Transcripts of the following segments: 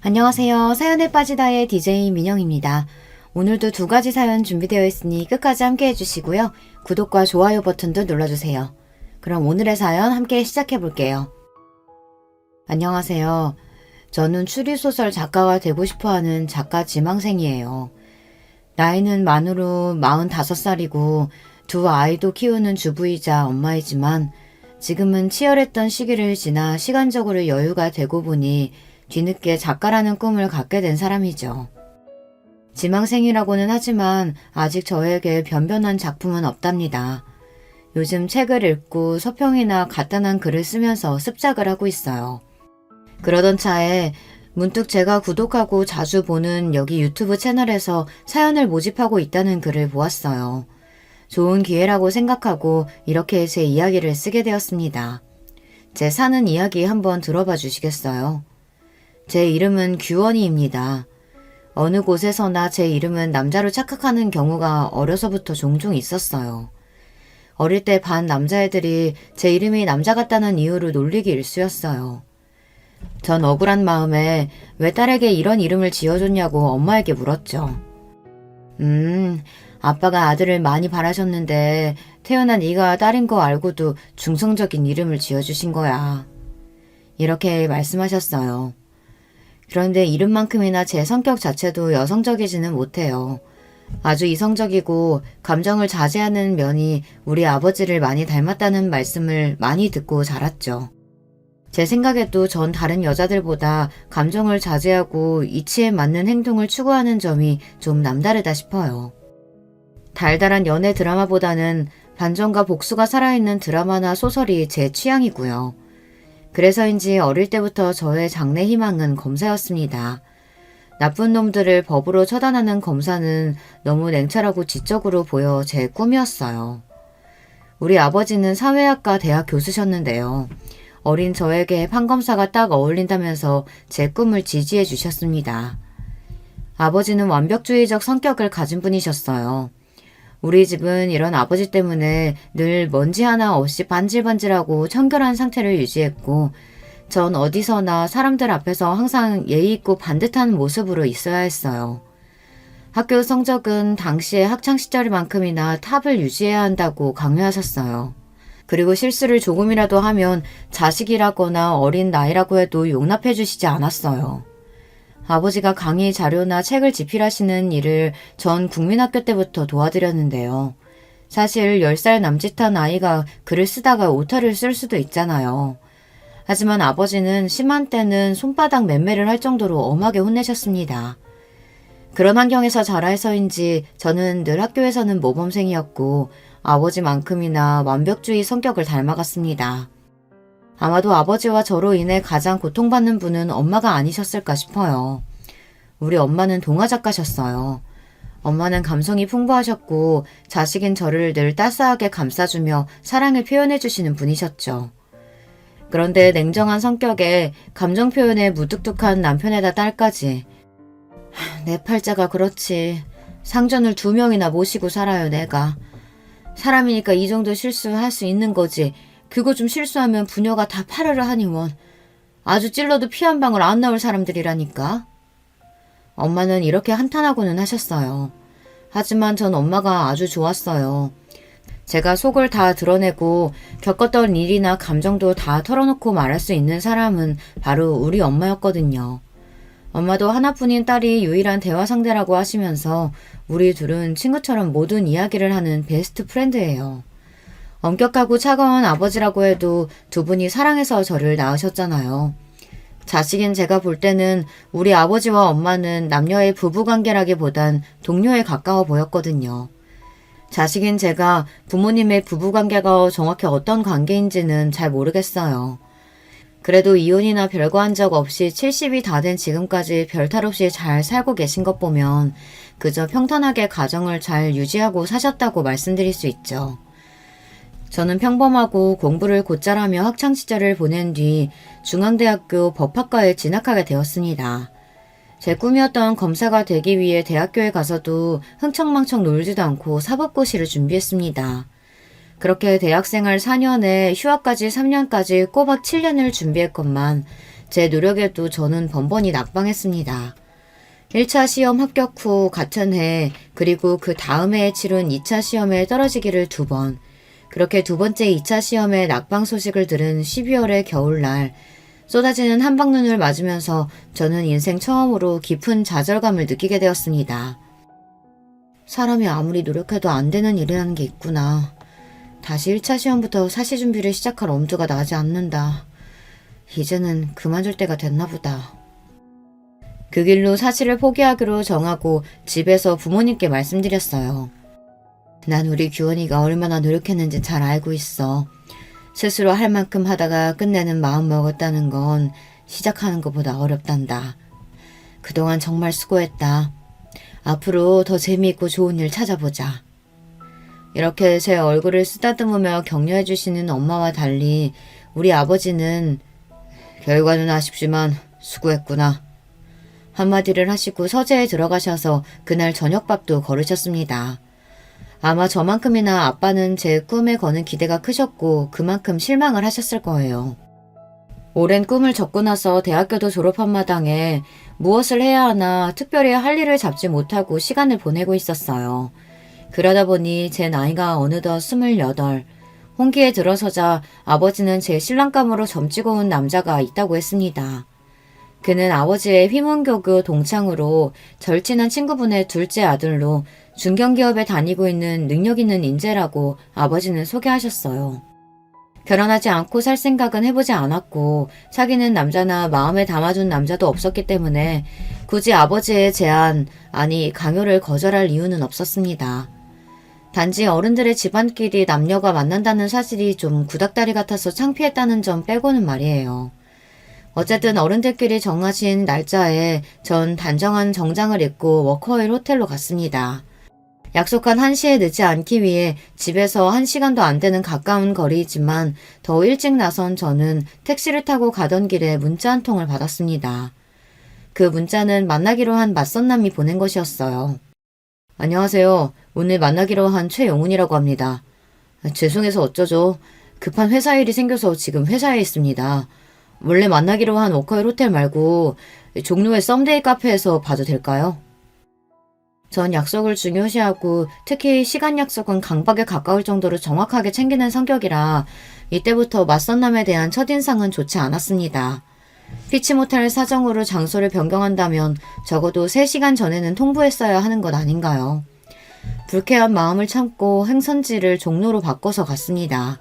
안녕하세요. 사연에 빠지다의 DJ 민영입니다. 오늘도 두 가지 사연 준비되어 있으니 끝까지 함께 해주시고요. 구독과 좋아요 버튼도 눌러주세요. 그럼 오늘의 사연 함께 시작해 볼게요. 안녕하세요. 저는 추리소설 작가가 되고 싶어하는 작가 지망생이에요. 나이는 만으로 45살이고 두 아이도 키우는 주부이자 엄마이지만 지금은 치열했던 시기를 지나 시간적으로 여유가 되고 보니 뒤늦게 작가라는 꿈을 갖게 된 사람이죠. 지망생이라고는 하지만 아직 저에게 변변한 작품은 없답니다. 요즘 책을 읽고 서평이나 간단한 글을 쓰면서 습작을 하고 있어요. 그러던 차에 문득 제가 구독하고 자주 보는 여기 유튜브 채널에서 사연을 모집하고 있다는 글을 보았어요. 좋은 기회라고 생각하고 이렇게 제 이야기를 쓰게 되었습니다. 제 사는 이야기 한번 들어봐 주시겠어요? 제 이름은 규원이입니다. 어느 곳에서나 제 이름은 남자로 착각하는 경우가 어려서부터 종종 있었어요. 어릴 때 반 남자애들이 제 이름이 남자 같다는 이유로 놀리기 일쑤였어요. 전 억울한 마음에 왜 딸에게 이런 이름을 지어줬냐고 엄마에게 물었죠. 아빠가 아들을 많이 바라셨는데 태어난 네가 딸인 거 알고도 중성적인 이름을 지어주신 거야. 이렇게 말씀하셨어요. 그런데 이름만큼이나 제 성격 자체도 여성적이지는 못해요. 아주 이성적이고 감정을 자제하는 면이 우리 아버지를 많이 닮았다는 말씀을 많이 듣고 자랐죠. 제 생각에도 전 다른 여자들보다 감정을 자제하고 이치에 맞는 행동을 추구하는 점이 좀 남다르다 싶어요. 달달한 연애 드라마보다는 반전과 복수가 살아있는 드라마나 소설이 제 취향이고요. 그래서인지 어릴 때부터 저의 장래 희망은 검사였습니다. 나쁜 놈들을 법으로 처단하는 검사는 너무 냉철하고 지적으로 보여 제 꿈이었어요. 우리 아버지는 사회학과 대학 교수셨는데요. 어린 저에게 판검사가 딱 어울린다면서 제 꿈을 지지해 주셨습니다. 아버지는 완벽주의적 성격을 가진 분이셨어요. 우리 집은 이런 아버지 때문에 늘 먼지 하나 없이 반질반질하고 청결한 상태를 유지했고 전 어디서나 사람들 앞에서 항상 예의 있고 반듯한 모습으로 있어야 했어요. 학교 성적은 당시의 학창시절만큼이나 탑을 유지해야 한다고 강요하셨어요. 그리고 실수를 조금이라도 하면 자식이라거나 어린 나이라고 해도 용납해 주시지 않았어요. 아버지가 강의 자료나 책을 집필하시는 일을 전 국민학교 때부터 도와드렸는데요. 사실 10살 남짓한 아이가 글을 쓰다가 오타를 쓸 수도 있잖아요. 하지만 아버지는 심한 때는 손바닥 맴매를 할 정도로 엄하게 혼내셨습니다. 그런 환경에서 자라서인지 저는 늘 학교에서는 모범생이었고 아버지만큼이나 완벽주의 성격을 닮아갔습니다. 아마도 아버지와 저로 인해 가장 고통받는 분은 엄마가 아니셨을까 싶어요. 우리 엄마는 동화작가셨어요. 엄마는 감성이 풍부하셨고 자식인 저를 늘 따스하게 감싸주며 사랑을 표현해주시는 분이셨죠. 그런데 냉정한 성격에 감정 표현에 무뚝뚝한 남편에다 딸까지. 내 팔자가 그렇지. 상전을 2명이나 모시고 살아요 내가. 사람이니까 이 정도 실수할 수 있는 거지. 그거 좀 실수하면 부녀가 다 파르르 하니 원. 아주 찔러도 피 한 방울 안 나올 사람들이라니까. 엄마는 이렇게 한탄하고는 하셨어요. 하지만 전 엄마가 아주 좋았어요. 제가 속을 다 드러내고 겪었던 일이나 감정도 다 털어놓고 말할 수 있는 사람은 바로 우리 엄마였거든요. 엄마도 하나뿐인 딸이 유일한 대화 상대라고 하시면서 우리 둘은 친구처럼 모든 이야기를 하는 베스트 프렌드예요. 엄격하고 차가운 아버지라고 해도 두 분이 사랑해서 저를 낳으셨잖아요. 자식인 제가 볼 때는 우리 아버지와 엄마는 남녀의 부부관계라기보단 동료에 가까워 보였거든요. 자식인 제가 부모님의 부부관계가 정확히 어떤 관계인지는 잘 모르겠어요. 그래도 이혼이나 별거 한 적 없이 70이 다 된 지금까지 별탈 없이 잘 살고 계신 것 보면 그저 평탄하게 가정을 잘 유지하고 사셨다고 말씀드릴 수 있죠. 저는 평범하고 공부를 곧잘 하며 학창시절을 보낸 뒤 중앙대학교 법학과에 진학하게 되었습니다. 제 꿈이었던 검사가 되기 위해 대학교에 가서도 흥청망청 놀지도 않고 사법고시를 준비했습니다. 그렇게 대학생활 4년에 휴학까지 3년까지 꼬박 7년을 준비했건만 제 노력에도 저는 번번이 낙방했습니다. 1차 시험 합격 후 같은 해 그리고 그 다음 해에 치른 2차 시험에 떨어지기를 2번, 그렇게 두 번째 2차 시험에 낙방 소식을 들은 12월의 겨울날 쏟아지는 한방눈을 맞으면서 저는 인생 처음으로 깊은 좌절감을 느끼게 되었습니다. 사람이 아무리 노력해도 안 되는 일이라는 게 있구나. 다시 1차 시험부터 사시 준비를 시작할 엄두가 나지 않는다. 이제는 그만둘 때가 됐나 보다. 그 길로 사시를 포기하기로 정하고 집에서 부모님께 말씀드렸어요. 난 우리 규원이가 얼마나 노력했는지 잘 알고 있어. 스스로 할 만큼 하다가 끝내는 마음 먹었다는 건 시작하는 것보다 어렵단다. 그동안 정말 수고했다. 앞으로 더 재미있고 좋은 일 찾아보자. 이렇게 제 얼굴을 쓰다듬으며 격려해 주시는 엄마와 달리 우리 아버지는 결과는 아쉽지만 수고했구나. 한마디를 하시고 서재에 들어가셔서 그날 저녁밥도 거르셨습니다. 아마 저만큼이나 아빠는 제 꿈에 거는 기대가 크셨고 그만큼 실망을 하셨을 거예요. 오랜 꿈을 접고 나서 대학교도 졸업한 마당에 무엇을 해야 하나 특별히 할 일을 잡지 못하고 시간을 보내고 있었어요. 그러다 보니 제 나이가 어느덧 28, 홍기에 들어서자 아버지는 제 신랑감으로 점찍어 온 남자가 있다고 했습니다. 그는 아버지의 휘문교교 동창으로 절친한 친구분의 둘째 아들로 중견기업에 다니고 있는 능력 있는 인재라고 아버지는 소개하셨어요. 결혼하지 않고 살 생각은 해보지 않았고 사귀는 남자나 마음에 담아둔 남자도 없었기 때문에 굳이 아버지의 제안, 아니 강요를 거절할 이유는 없었습니다. 단지 어른들의 집안끼리 남녀가 만난다는 사실이 좀 구닥다리 같아서 창피했다는 점 빼고는 말이에요. 어쨌든 어른들끼리 정하신 날짜에 전 단정한 정장을 입고 워커힐 호텔로 갔습니다. 약속한 1시에 늦지 않기 위해 집에서 1시간도 안 되는 가까운 거리이지만 더 일찍 나선 저는 택시를 타고 가던 길에 문자 한 통을 받았습니다. 그 문자는 만나기로 한 맞선남이 보낸 것이었어요. 안녕하세요. 오늘 만나기로 한 최영훈이라고 합니다. 죄송해서 어쩌죠. 급한 회사 일이 생겨서 지금 회사에 있습니다. 원래 만나기로 한 워커힐 호텔 말고 종로의 썸데이 카페에서 봐도 될까요? 전 약속을 중요시하고 특히 시간 약속은 강박에 가까울 정도로 정확하게 챙기는 성격이라 이때부터 맞선남에 대한 첫인상은 좋지 않았습니다. 피치 못할 사정으로 장소를 변경한다면 적어도 3시간 전에는 통보했어야 하는 것 아닌가요? 불쾌한 마음을 참고 행선지를 종로로 바꿔서 갔습니다.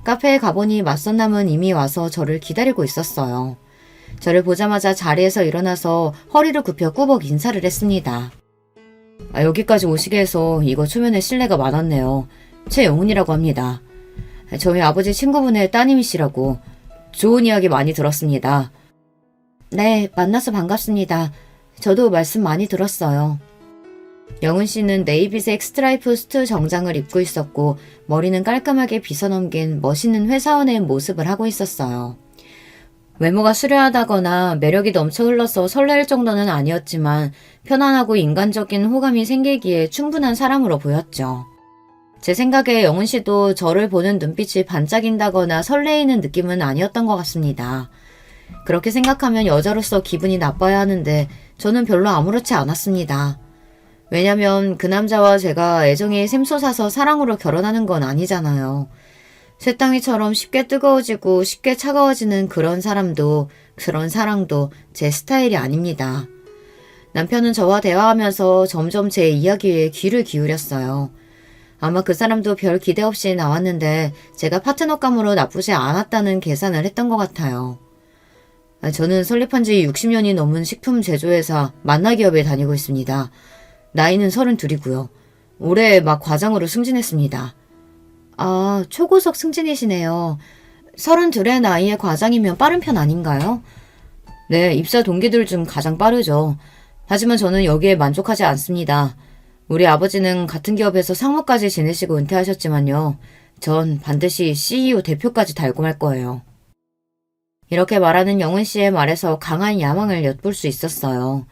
카페에 가보니 맞선남은 이미 와서 저를 기다리고 있었어요. 저를 보자마자 자리에서 일어나서 허리를 굽혀 꾸벅 인사를 했습니다. 여기까지 오시게 해서 이거 초면에 실례가 많았네요. 최영훈이라고 합니다. 저희 아버지 친구분의 따님이시라고. 좋은 이야기 많이 들었습니다. 네, 만나서 반갑습니다. 저도 말씀 많이 들었어요. 영훈 씨는 네이비색 스트라이프 수트 정장을 입고 있었고 머리는 깔끔하게 빗어넘긴 멋있는 회사원의 모습을 하고 있었어요. 외모가 수려하다거나 매력이 넘쳐 흘러서 설렐 정도는 아니었지만 편안하고 인간적인 호감이 생기기에 충분한 사람으로 보였죠. 제 생각에 영훈 씨도 저를 보는 눈빛이 반짝인다거나 설레이는 느낌은 아니었던 것 같습니다. 그렇게 생각하면 여자로서 기분이 나빠야 하는데 저는 별로 아무렇지 않았습니다. 왜냐면 그 남자와 제가 애정이 샘솟아서 사랑으로 결혼하는 건 아니잖아요. 쇳덩이처럼 쉽게 뜨거워지고 쉽게 차가워지는 그런 사람도 그런 사랑도 제 스타일이 아닙니다. 남편은 저와 대화하면서 점점 제 이야기에 귀를 기울였어요. 아마 그 사람도 별 기대 없이 나왔는데 제가 파트너감으로 나쁘지 않았다는 계산을 했던 것 같아요. 저는 설립한 지 60년이 넘은 식품 제조회사 만나기업에 다니고 있습니다. 나이는 32이고요. 올해 막 과장으로 승진했습니다. 아, 초고속 승진이시네요. 32의 나이에 과장이면 빠른 편 아닌가요? 네, 입사 동기들 중 가장 빠르죠. 하지만 저는 여기에 만족하지 않습니다. 우리 아버지는 같은 기업에서 상무까지 지내시고 은퇴하셨지만요. 전 반드시 CEO 대표까지 달고 말 거예요. 이렇게 말하는 영은 씨의 말에서 강한 야망을 엿볼 수 있었어요.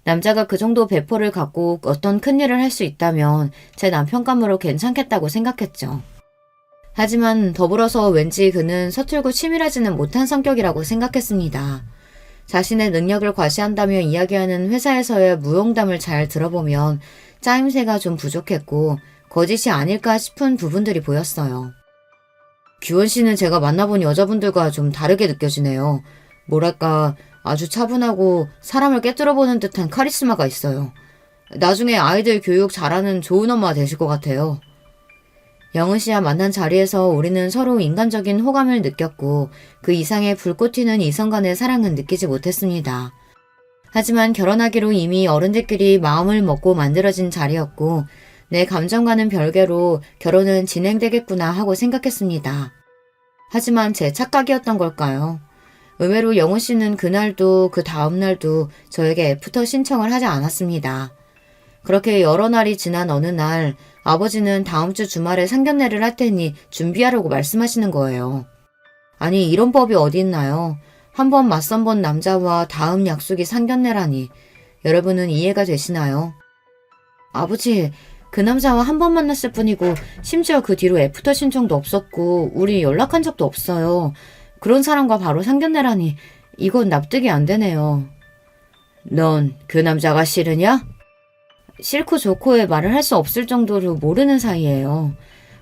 남자가 그 정도 배포를 갖고 어떤 큰일을 할 수 있다면 제 남편감으로 괜찮겠다고 생각했죠. 하지만 더불어서 왠지 그는 서툴고 치밀하지는 못한 성격이라고 생각했습니다. 자신의 능력을 과시한다며 이야기하는 회사에서의 무용담을 잘 들어보면 짜임새가 좀 부족했고 거짓이 아닐까 싶은 부분들이 보였어요. 규원 씨는 제가 만나본 여자분들과 좀 다르게 느껴지네요. 뭐랄까 아주 차분하고 사람을 꿰뚫어보는 듯한 카리스마가 있어요. 나중에 아이들 교육 잘하는 좋은 엄마 되실 것 같아요. 영은 씨와 만난 자리에서 우리는 서로 인간적인 호감을 느꼈고 그 이상의 불꽃 튀는 이성 간의 사랑은 느끼지 못했습니다. 하지만 결혼하기로 이미 어른들끼리 마음을 먹고 만들어진 자리였고 내 감정과는 별개로 결혼은 진행되겠구나 하고 생각했습니다. 하지만 제 착각이었던 걸까요? 의외로 영훈 씨는 그날도 그 다음날도 저에게 애프터 신청을 하지 않았습니다. 그렇게 여러 날이 지난 어느 날 아버지는 다음 주 주말에 상견례를 할 테니 준비하라고 말씀하시는 거예요. 아니 이런 법이 어디 있나요? 한 번 맞선 본 남자와 다음 약속이 상견례라니. 여러분은 이해가 되시나요? 아버지, 그 남자와 한 번 만났을 뿐이고 심지어 그 뒤로 애프터 신청도 없었고 우리 연락한 적도 없어요. 그런 사람과 바로 상견례라니 이건 납득이 안 되네요. 넌 그 남자가 싫으냐? 싫고 좋고의 말을 할 수 없을 정도로 모르는 사이예요.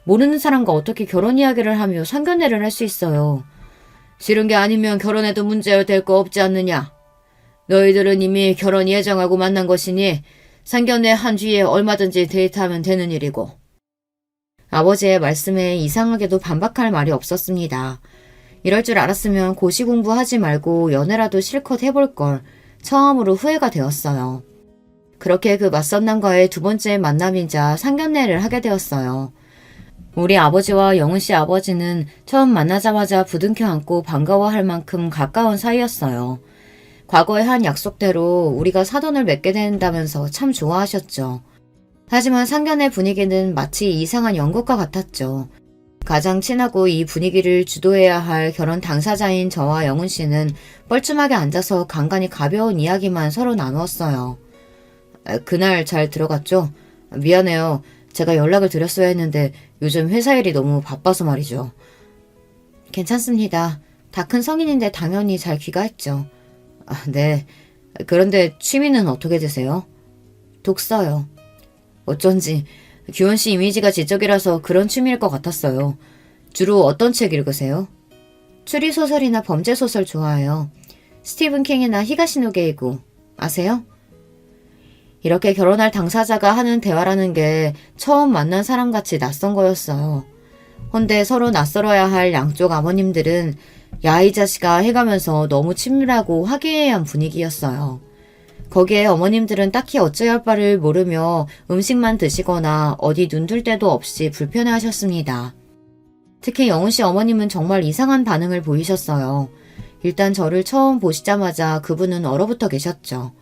모르는 사람과 어떻게 결혼 이야기를 하며 상견례를 할 수 있어요. 싫은 게 아니면 결혼해도 문제될 거 없지 않느냐. 너희들은 이미 결혼 예정하고 만난 것이니 상견례 한 뒤에 얼마든지 데이트하면 되는 일이고. 아버지의 말씀에 이상하게도 반박할 말이 없었습니다. 이럴 줄 알았으면 고시 공부하지 말고 연애라도 실컷 해볼 걸 처음으로 후회가 되었어요. 그렇게 그 맞선 남과의 두 번째 만남이자 상견례를 하게 되었어요. 우리 아버지와 영은 씨 아버지는 처음 만나자마자 부둥켜 안고 반가워할 만큼 가까운 사이였어요. 과거에 한 약속대로 우리가 사돈을 맺게 된다면서 참 좋아하셨죠. 하지만 상견례 분위기는 마치 이상한 연극과 같았죠. 가장 친하고 이 분위기를 주도해야 할 결혼 당사자인 저와 영은 씨는 뻘쭘하게 앉아서 간간히 가벼운 이야기만 서로 나누었어요. 그날 잘 들어갔죠? 미안해요. 제가 연락을 드렸어야 했는데 요즘 회사 일이 너무 바빠서 말이죠. 괜찮습니다. 다 큰 성인인데 당연히 잘 귀가했죠. 네. 그런데 취미는 어떻게 되세요? 독서요. 어쩐지 규원 씨 이미지가 지적이라서 그런 취미일 것 같았어요. 주로 어떤 책 읽으세요? 추리소설이나 범죄소설 좋아해요. 스티븐 킹이나 히가시노 게이고 아세요? 이렇게 결혼할 당사자가 하는 대화라는 게 처음 만난 사람같이 낯선 거였어요. 헌데 서로 낯설어야 할 양쪽 아버님들은 야 이 자식아 해가면서 너무 친밀하고 화기애애한 분위기였어요. 거기에 어머님들은 딱히 어찌할 바를 모르며 음식만 드시거나 어디 눈둘 데도 없이 불편해하셨습니다. 특히 영훈 씨 어머님은 정말 이상한 반응을 보이셨어요. 일단 저를 처음 보시자마자 그분은 얼어붙어 계셨죠.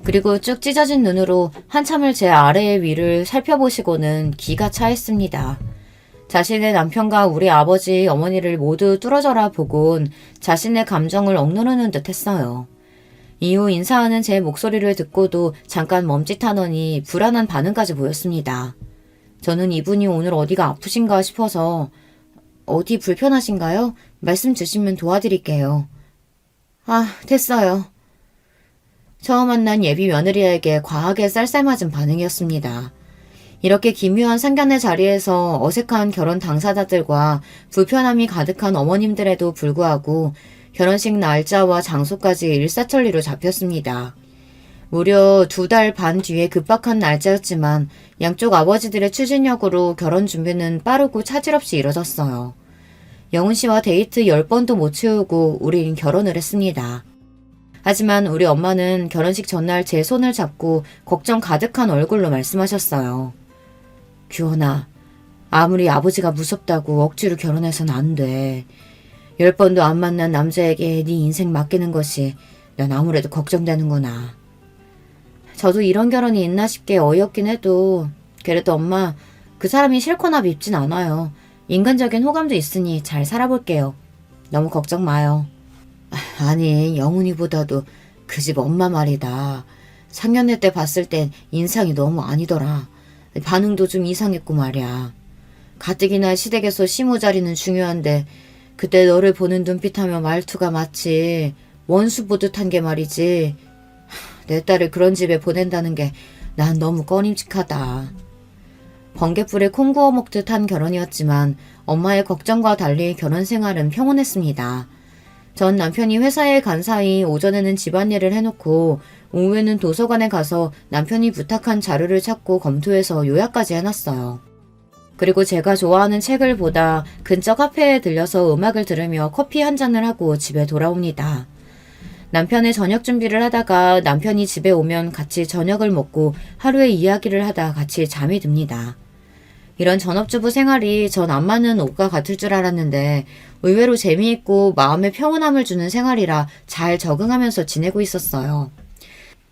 그리고 쭉 찢어진 눈으로 한참을 제 아래의 위를 살펴보시고는 기가 차했습니다. 자신의 남편과 우리 아버지, 어머니를 모두 뚫어져라 보곤 자신의 감정을 억누르는 듯 했어요. 이후 인사하는 제 목소리를 듣고도 잠깐 멈칫하더니 불안한 반응까지 보였습니다. 저는 이분이 오늘 어디가 아프신가 싶어서 어디 불편하신가요? 말씀 주시면 도와드릴게요. 됐어요. 처음 만난 예비 며느리에게 과하게 쌀쌀맞은 반응이었습니다. 이렇게 기묘한 상견례 자리에서 어색한 결혼 당사자들과 불편함이 가득한 어머님들에도 불구하고 결혼식 날짜와 장소까지 일사천리로 잡혔습니다. 무려 2달 반 뒤에 급박한 날짜였지만 양쪽 아버지들의 추진력으로 결혼 준비는 빠르고 차질 없이 이뤄졌어요. 영훈 씨와 데이트 10번도 못 채우고 우린 결혼을 했습니다. 하지만 우리 엄마는 결혼식 전날 제 손을 잡고 걱정 가득한 얼굴로 말씀하셨어요. 규원아, 아무리 아버지가 무섭다고 억지로 결혼해서는 안 돼. 10번도 안 만난 남자에게 네 인생 맡기는 것이 난 아무래도 걱정되는구나. 저도 이런 결혼이 있나 싶게 어이없긴 해도 그래도 엄마, 그 사람이 싫거나 밉진 않아요. 인간적인 호감도 있으니 잘 살아볼게요. 너무 걱정 마요. 아니, 영훈이보다도 그 집 엄마 말이다. 상견례 때 봤을 땐 인상이 너무 아니더라. 반응도 좀 이상했고 말이야. 가뜩이나 시댁에서 시모자리는 중요한데 그때 너를 보는 눈빛하며 말투가 마치 원수 보듯 한 게 말이지. 내 딸을 그런 집에 보낸다는 게 난 너무 꺼림칙하다. 번갯불에 콩 구워 먹듯 한 결혼이었지만 엄마의 걱정과 달리 결혼 생활은 평온했습니다. 전 남편이 회사에 간 사이 오전에는 집안일을 해놓고 오후에는 도서관에 가서 남편이 부탁한 자료를 찾고 검토해서 요약까지 해놨어요. 그리고 제가 좋아하는 책을 보다 근처 카페에 들려서 음악을 들으며 커피 한 잔을 하고 집에 돌아옵니다. 남편의 저녁 준비를 하다가 남편이 집에 오면 같이 저녁을 먹고 하루의 이야기를 하다 같이 잠이 듭니다. 이런 전업주부 생활이 전 안 맞는 옷과 같을 줄 알았는데 의외로 재미있고 마음에 평온함을 주는 생활이라 잘 적응하면서 지내고 있었어요.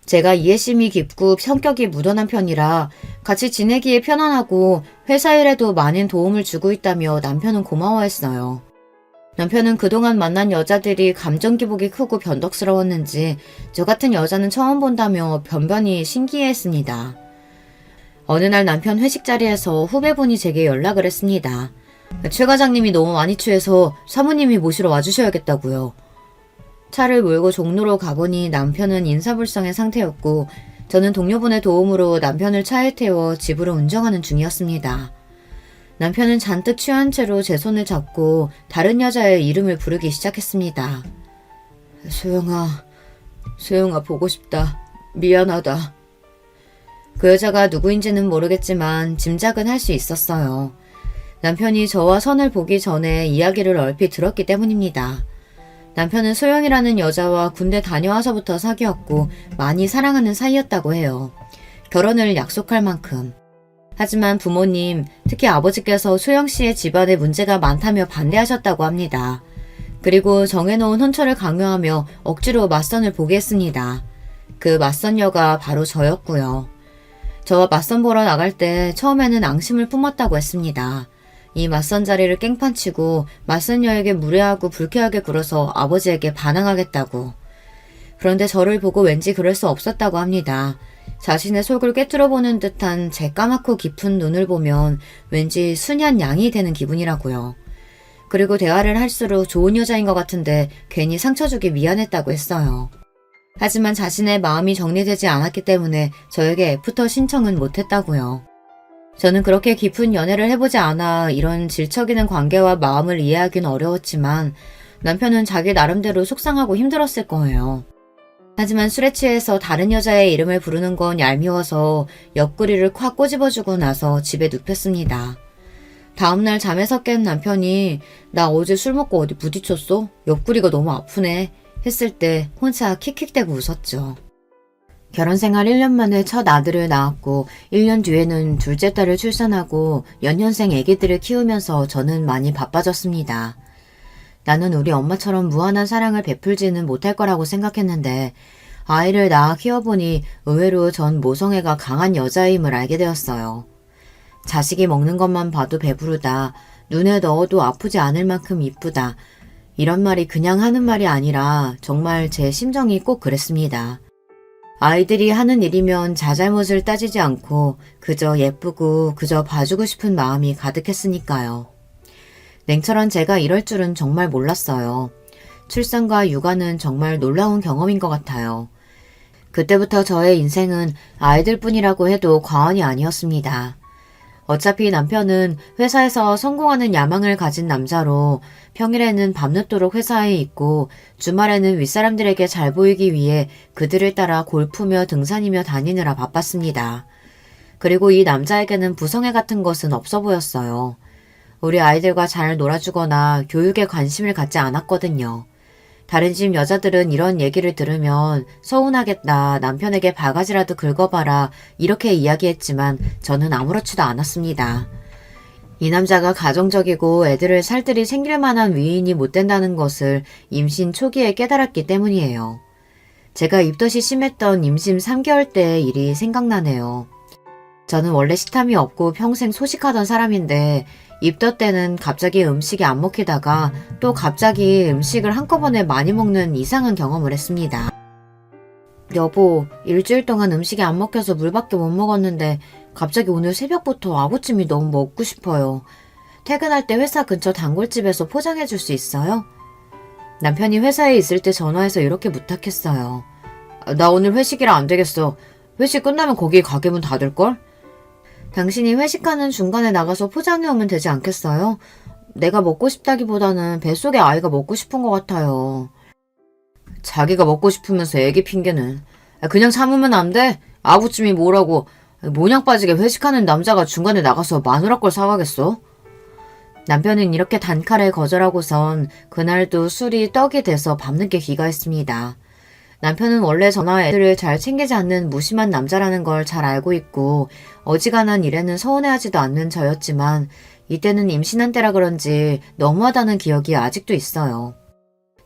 제가 이해심이 깊고 성격이 무던한 편이라 같이 지내기에 편안하고 회사 일에도 많은 도움을 주고 있다며 남편은 고마워했어요. 남편은 그동안 만난 여자들이 감정 기복이 크고 변덕스러웠는지 저 같은 여자는 처음 본다며 변변히 신기해했습니다. 어느 날 남편 회식 자리에서 후배분이 제게 연락을 했습니다. 최 과장님이 너무 많이 취해서 사모님이 모시러 와주셔야겠다고요. 차를 몰고 종로로 가보니 남편은 인사불성의 상태였고 저는 동료분의 도움으로 남편을 차에 태워 집으로 운전하는 중이었습니다. 남편은 잔뜩 취한 채로 제 손을 잡고 다른 여자의 이름을 부르기 시작했습니다. 소영아 보고 싶다. 미안하다. 그 여자가 누구인지는 모르겠지만 짐작은 할 수 있었어요. 남편이 저와 선을 보기 전에 이야기를 얼핏 들었기 때문입니다. 남편은 소영이라는 여자와 군대 다녀와서부터 사귀었고 많이 사랑하는 사이였다고 해요. 결혼을 약속할 만큼. 하지만 부모님, 특히 아버지께서 소영 씨의 집안에 문제가 많다며 반대하셨다고 합니다. 그리고 정해놓은 혼처를 강요하며 억지로 맞선을 보게 했습니다. 그 맞선녀가 바로 저였고요. 저와 맞선 보러 나갈 때 처음에는 앙심을 품었다고 했습니다. 이 맞선 자리를 깽판치고 맞선녀에게 무례하고 불쾌하게 굴어서 아버지에게 반항하겠다고. 그런데 저를 보고 왠지 그럴 수 없었다고 합니다. 자신의 속을 꿰뚫어보는 듯한 제 까맣고 깊은 눈을 보면 왠지 순한 양이 되는 기분이라고요. 그리고 대화를 할수록 좋은 여자인 것 같은데 괜히 상처 주기 미안했다고 했어요. 하지만 자신의 마음이 정리되지 않았기 때문에 저에게 애프터 신청은 못했다고요. 저는 그렇게 깊은 연애를 해보지 않아 이런 질척이는 관계와 마음을 이해하기는 어려웠지만 남편은 자기 나름대로 속상하고 힘들었을 거예요. 하지만 술에 취해서 다른 여자의 이름을 부르는 건 얄미워서 옆구리를 콱 꼬집어주고 나서 집에 눕혔습니다. 다음날 잠에서 깬 남편이 나 어제 술 먹고 어디 부딪혔어? 옆구리가 너무 아프네 했을 때 혼자 킥킥대고 웃었죠. 결혼생활 1년 만에 첫 아들을 낳았고 1년 뒤에는 둘째 딸을 출산하고 연년생 아기들을 키우면서 저는 많이 바빠졌습니다. 나는 우리 엄마처럼 무한한 사랑을 베풀지는 못할 거라고 생각했는데 아이를 낳아 키워보니 의외로 전 모성애가 강한 여자임을 알게 되었어요. 자식이 먹는 것만 봐도 배부르다. 눈에 넣어도 아프지 않을 만큼 이쁘다. 이런 말이 그냥 하는 말이 아니라 정말 제 심정이 꼭 그랬습니다. 아이들이 하는 일이면 자잘못을 따지지 않고 그저 예쁘고 그저 봐주고 싶은 마음이 가득했으니까요. 냉철한 제가 이럴 줄은 정말 몰랐어요. 출산과 육아는 정말 놀라운 경험인 것 같아요. 그때부터 저의 인생은 아이들뿐이라고 해도 과언이 아니었습니다. 어차피 남편은 회사에서 성공하는 야망을 가진 남자로 평일에는 밤늦도록 회사에 있고 주말에는 윗사람들에게 잘 보이기 위해 그들을 따라 골프며 등산이며 다니느라 바빴습니다. 그리고 이 남자에게는 부성애 같은 것은 없어 보였어요. 우리 아이들과 잘 놀아주거나 교육에 관심을 갖지 않았거든요. 다른 집 여자들은 이런 얘기를 들으면 서운하겠다, 남편에게 바가지라도 긁어봐라 이렇게 이야기했지만 저는 아무렇지도 않았습니다. 이 남자가 가정적이고 애들을 살뜰히 챙길 만한 위인이 못 된다는 것을 임신 초기에 깨달았기 때문이에요. 제가 입덧이 심했던 임신 3개월 때의 일이 생각나네요. 저는 원래 식탐이 없고 평생 소식하던 사람인데 입덧 때는 갑자기 음식이 안 먹히다가 또 갑자기 음식을 한꺼번에 많이 먹는 이상한 경험을 했습니다. 여보, 일주일 동안 음식이 안 먹혀서 물밖에 못 먹었는데 갑자기 오늘 새벽부터 아구찜이 너무 먹고 싶어요. 퇴근할 때 회사 근처 단골집에서 포장해 줄 수 있어요? 남편이 회사에 있을 때 전화해서 이렇게 부탁했어요. 나 오늘 회식이라 안 되겠어. 회식 끝나면 거기 가게 문 닫을걸? 당신이 회식하는 중간에 나가서 포장해 오면 되지 않겠어요? 내가 먹고 싶다기보다는 뱃속에 아이가 먹고 싶은 것 같아요. 자기가 먹고 싶으면서 애기 핑계는. 그냥 참으면 안 돼? 아부쯤이 뭐라고. 모냥 빠지게 회식하는 남자가 중간에 나가서 마누라 걸 사가겠어? 남편은 이렇게 단칼에 거절하고선 그날도 술이 떡이 돼서 밤늦게 귀가했습니다. 남편은 원래 저나 애들을 잘 챙기지 않는 무심한 남자라는 걸 잘 알고 있고 어지간한 일에는 서운해하지도 않는 저였지만 이때는 임신한 때라 그런지 너무하다는 기억이 아직도 있어요.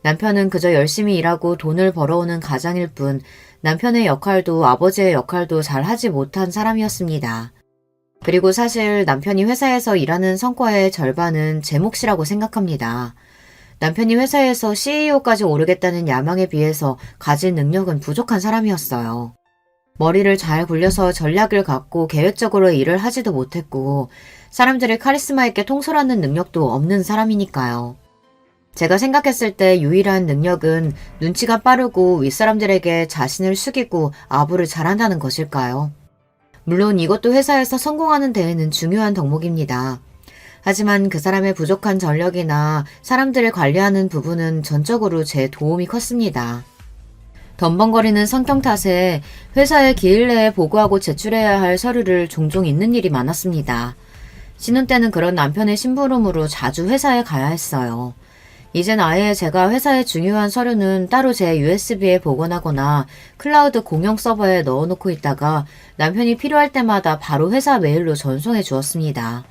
남편은 그저 열심히 일하고 돈을 벌어오는 가장일 뿐 남편의 역할도 아버지의 역할도 잘 하지 못한 사람이었습니다. 그리고 사실 남편이 회사에서 일하는 성과의 절반은 제 몫이라고 생각합니다. 남편이 회사에서 CEO까지 오르겠다는 야망에 비해서 가진 능력은 부족한 사람이었어요. 머리를 잘 굴려서 전략을 갖고 계획적으로 일을 하지도 못했고 사람들을 카리스마 있게 통솔하는 능력도 없는 사람이니까요. 제가 생각했을 때 유일한 능력은 눈치가 빠르고 윗사람들에게 자신을 숙이고 아부를 잘한다는 것일까요? 물론 이것도 회사에서 성공하는 데에는 중요한 덕목입니다. 하지만 그 사람의 부족한 전력이나 사람들을 관리하는 부분은 전적으로 제 도움이 컸습니다. 덤벙거리는 성격 탓에 회사에 기일 내에 보고하고 제출해야 할 서류를 종종 잊는 일이 많았습니다. 신혼 때는 그런 남편의 심부름으로 자주 회사에 가야 했어요. 이젠 아예 제가 회사의 중요한 서류는 따로 제 USB에 복원하거나 클라우드 공용 서버에 넣어놓고 있다가 남편이 필요할 때마다 바로 회사 메일로 전송해 주었습니다.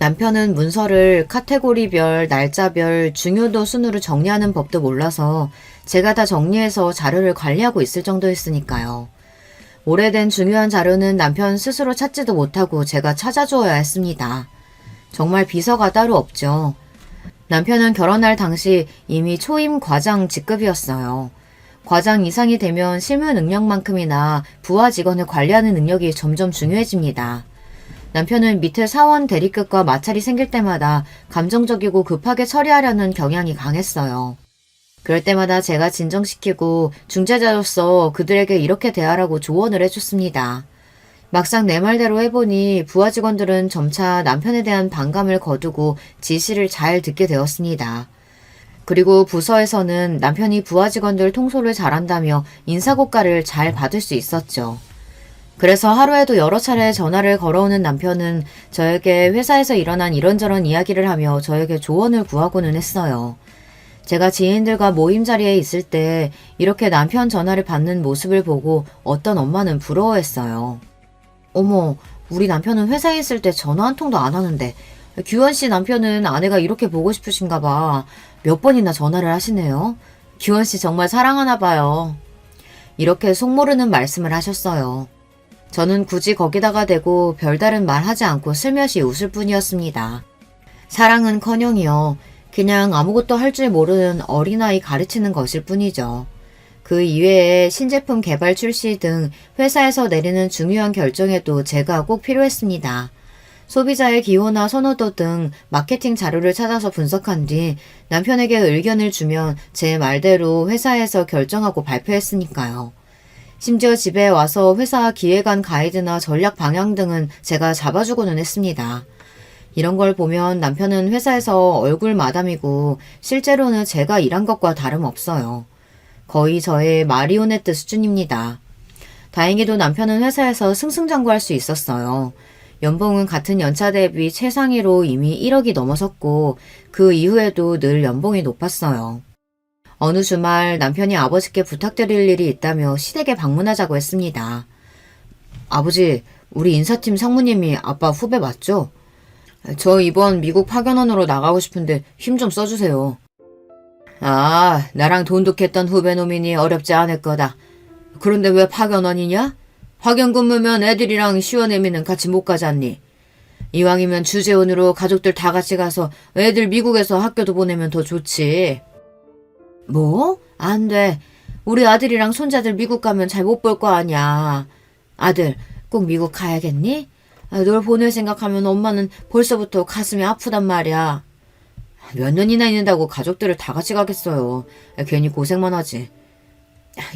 남편은 문서를 카테고리별, 날짜별, 중요도 순으로 정리하는 법도 몰라서 제가 다 정리해서 자료를 관리하고 있을 정도였으니까요. 오래된 중요한 자료는 남편 스스로 찾지도 못하고 제가 찾아주어야 했습니다. 정말 비서가 따로 없죠. 남편은 결혼할 당시 이미 초임 과장 직급이었어요. 과장 이상이 되면 실무 능력만큼이나 부하 직원을 관리하는 능력이 점점 중요해집니다. 남편은 밑에 사원 대리급과 마찰이 생길 때마다 감정적이고 급하게 처리하려는 경향이 강했어요. 그럴 때마다 제가 진정시키고 중재자로서 그들에게 이렇게 대하라고 조언을 해줬습니다. 막상 내 말대로 해보니 부하 직원들은 점차 남편에 대한 반감을 거두고 지시를 잘 듣게 되었습니다. 그리고 부서에서는 남편이 부하 직원들 통솔을 잘한다며 인사고과를 잘 받을 수 있었죠. 그래서 하루에도 여러 차례 전화를 걸어오는 남편은 저에게 회사에서 일어난 이런저런 이야기를 하며 저에게 조언을 구하고는 했어요. 제가 지인들과 모임 자리에 있을 때 이렇게 남편 전화를 받는 모습을 보고 어떤 엄마는 부러워했어요. 어머, 우리 남편은 회사에 있을 때 전화 한 통도 안 하는데 규원 씨 남편은 아내가 이렇게 보고 싶으신가 봐. 몇 번이나 전화를 하시네요. 규원 씨 정말 사랑하나 봐요. 이렇게 속모르는 말씀을 하셨어요. 저는 굳이 거기다가 대고 별다른 말 하지 않고 슬며시 웃을 뿐이었습니다. 사랑은커녕이요. 그냥 아무것도 할 줄 모르는 어린아이 가르치는 것일 뿐이죠. 그 이외에 신제품 개발 출시 등 회사에서 내리는 중요한 결정에도 제가 꼭 필요했습니다. 소비자의 기호나 선호도 등 마케팅 자료를 찾아서 분석한 뒤 남편에게 의견을 주면 제 말대로 회사에서 결정하고 발표했으니까요. 심지어 집에 와서 회사 기획안 가이드나 전략 방향 등은 제가 잡아주고는 했습니다. 이런 걸 보면 남편은 회사에서 얼굴 마담이고 실제로는 제가 일한 것과 다름없어요. 거의 저의 마리오네트 수준입니다. 다행히도 남편은 회사에서 승승장구할 수 있었어요. 연봉은 같은 연차 대비 최상위로 이미 1억이 넘어섰고 그 이후에도 늘 연봉이 높았어요. 어느 주말 남편이 아버지께 부탁드릴 일이 있다며 시댁에 방문하자고 했습니다. 아버지, 우리 인사팀 상무님이 아빠 후배 맞죠? 저 이번 미국 파견원으로 나가고 싶은데 힘 좀 써주세요. 아, 나랑 돈독했던 후배놈이니 어렵지 않을 거다. 그런데 왜 파견원이냐? 파견 근무면 애들이랑 시원애미는 같이 못 가잖니. 이왕이면 주재원으로 가족들 다 같이 가서 애들 미국에서 학교도 보내면 더 좋지. 뭐? 안 돼. 우리 아들이랑 손자들 미국 가면 잘 못 볼 거 아니야. 아들, 꼭 미국 가야겠니? 널 보낼 생각하면 엄마는 벌써부터 가슴이 아프단 말이야. 몇 년이나 있는다고 가족들을 다 같이 가겠어요. 괜히 고생만 하지.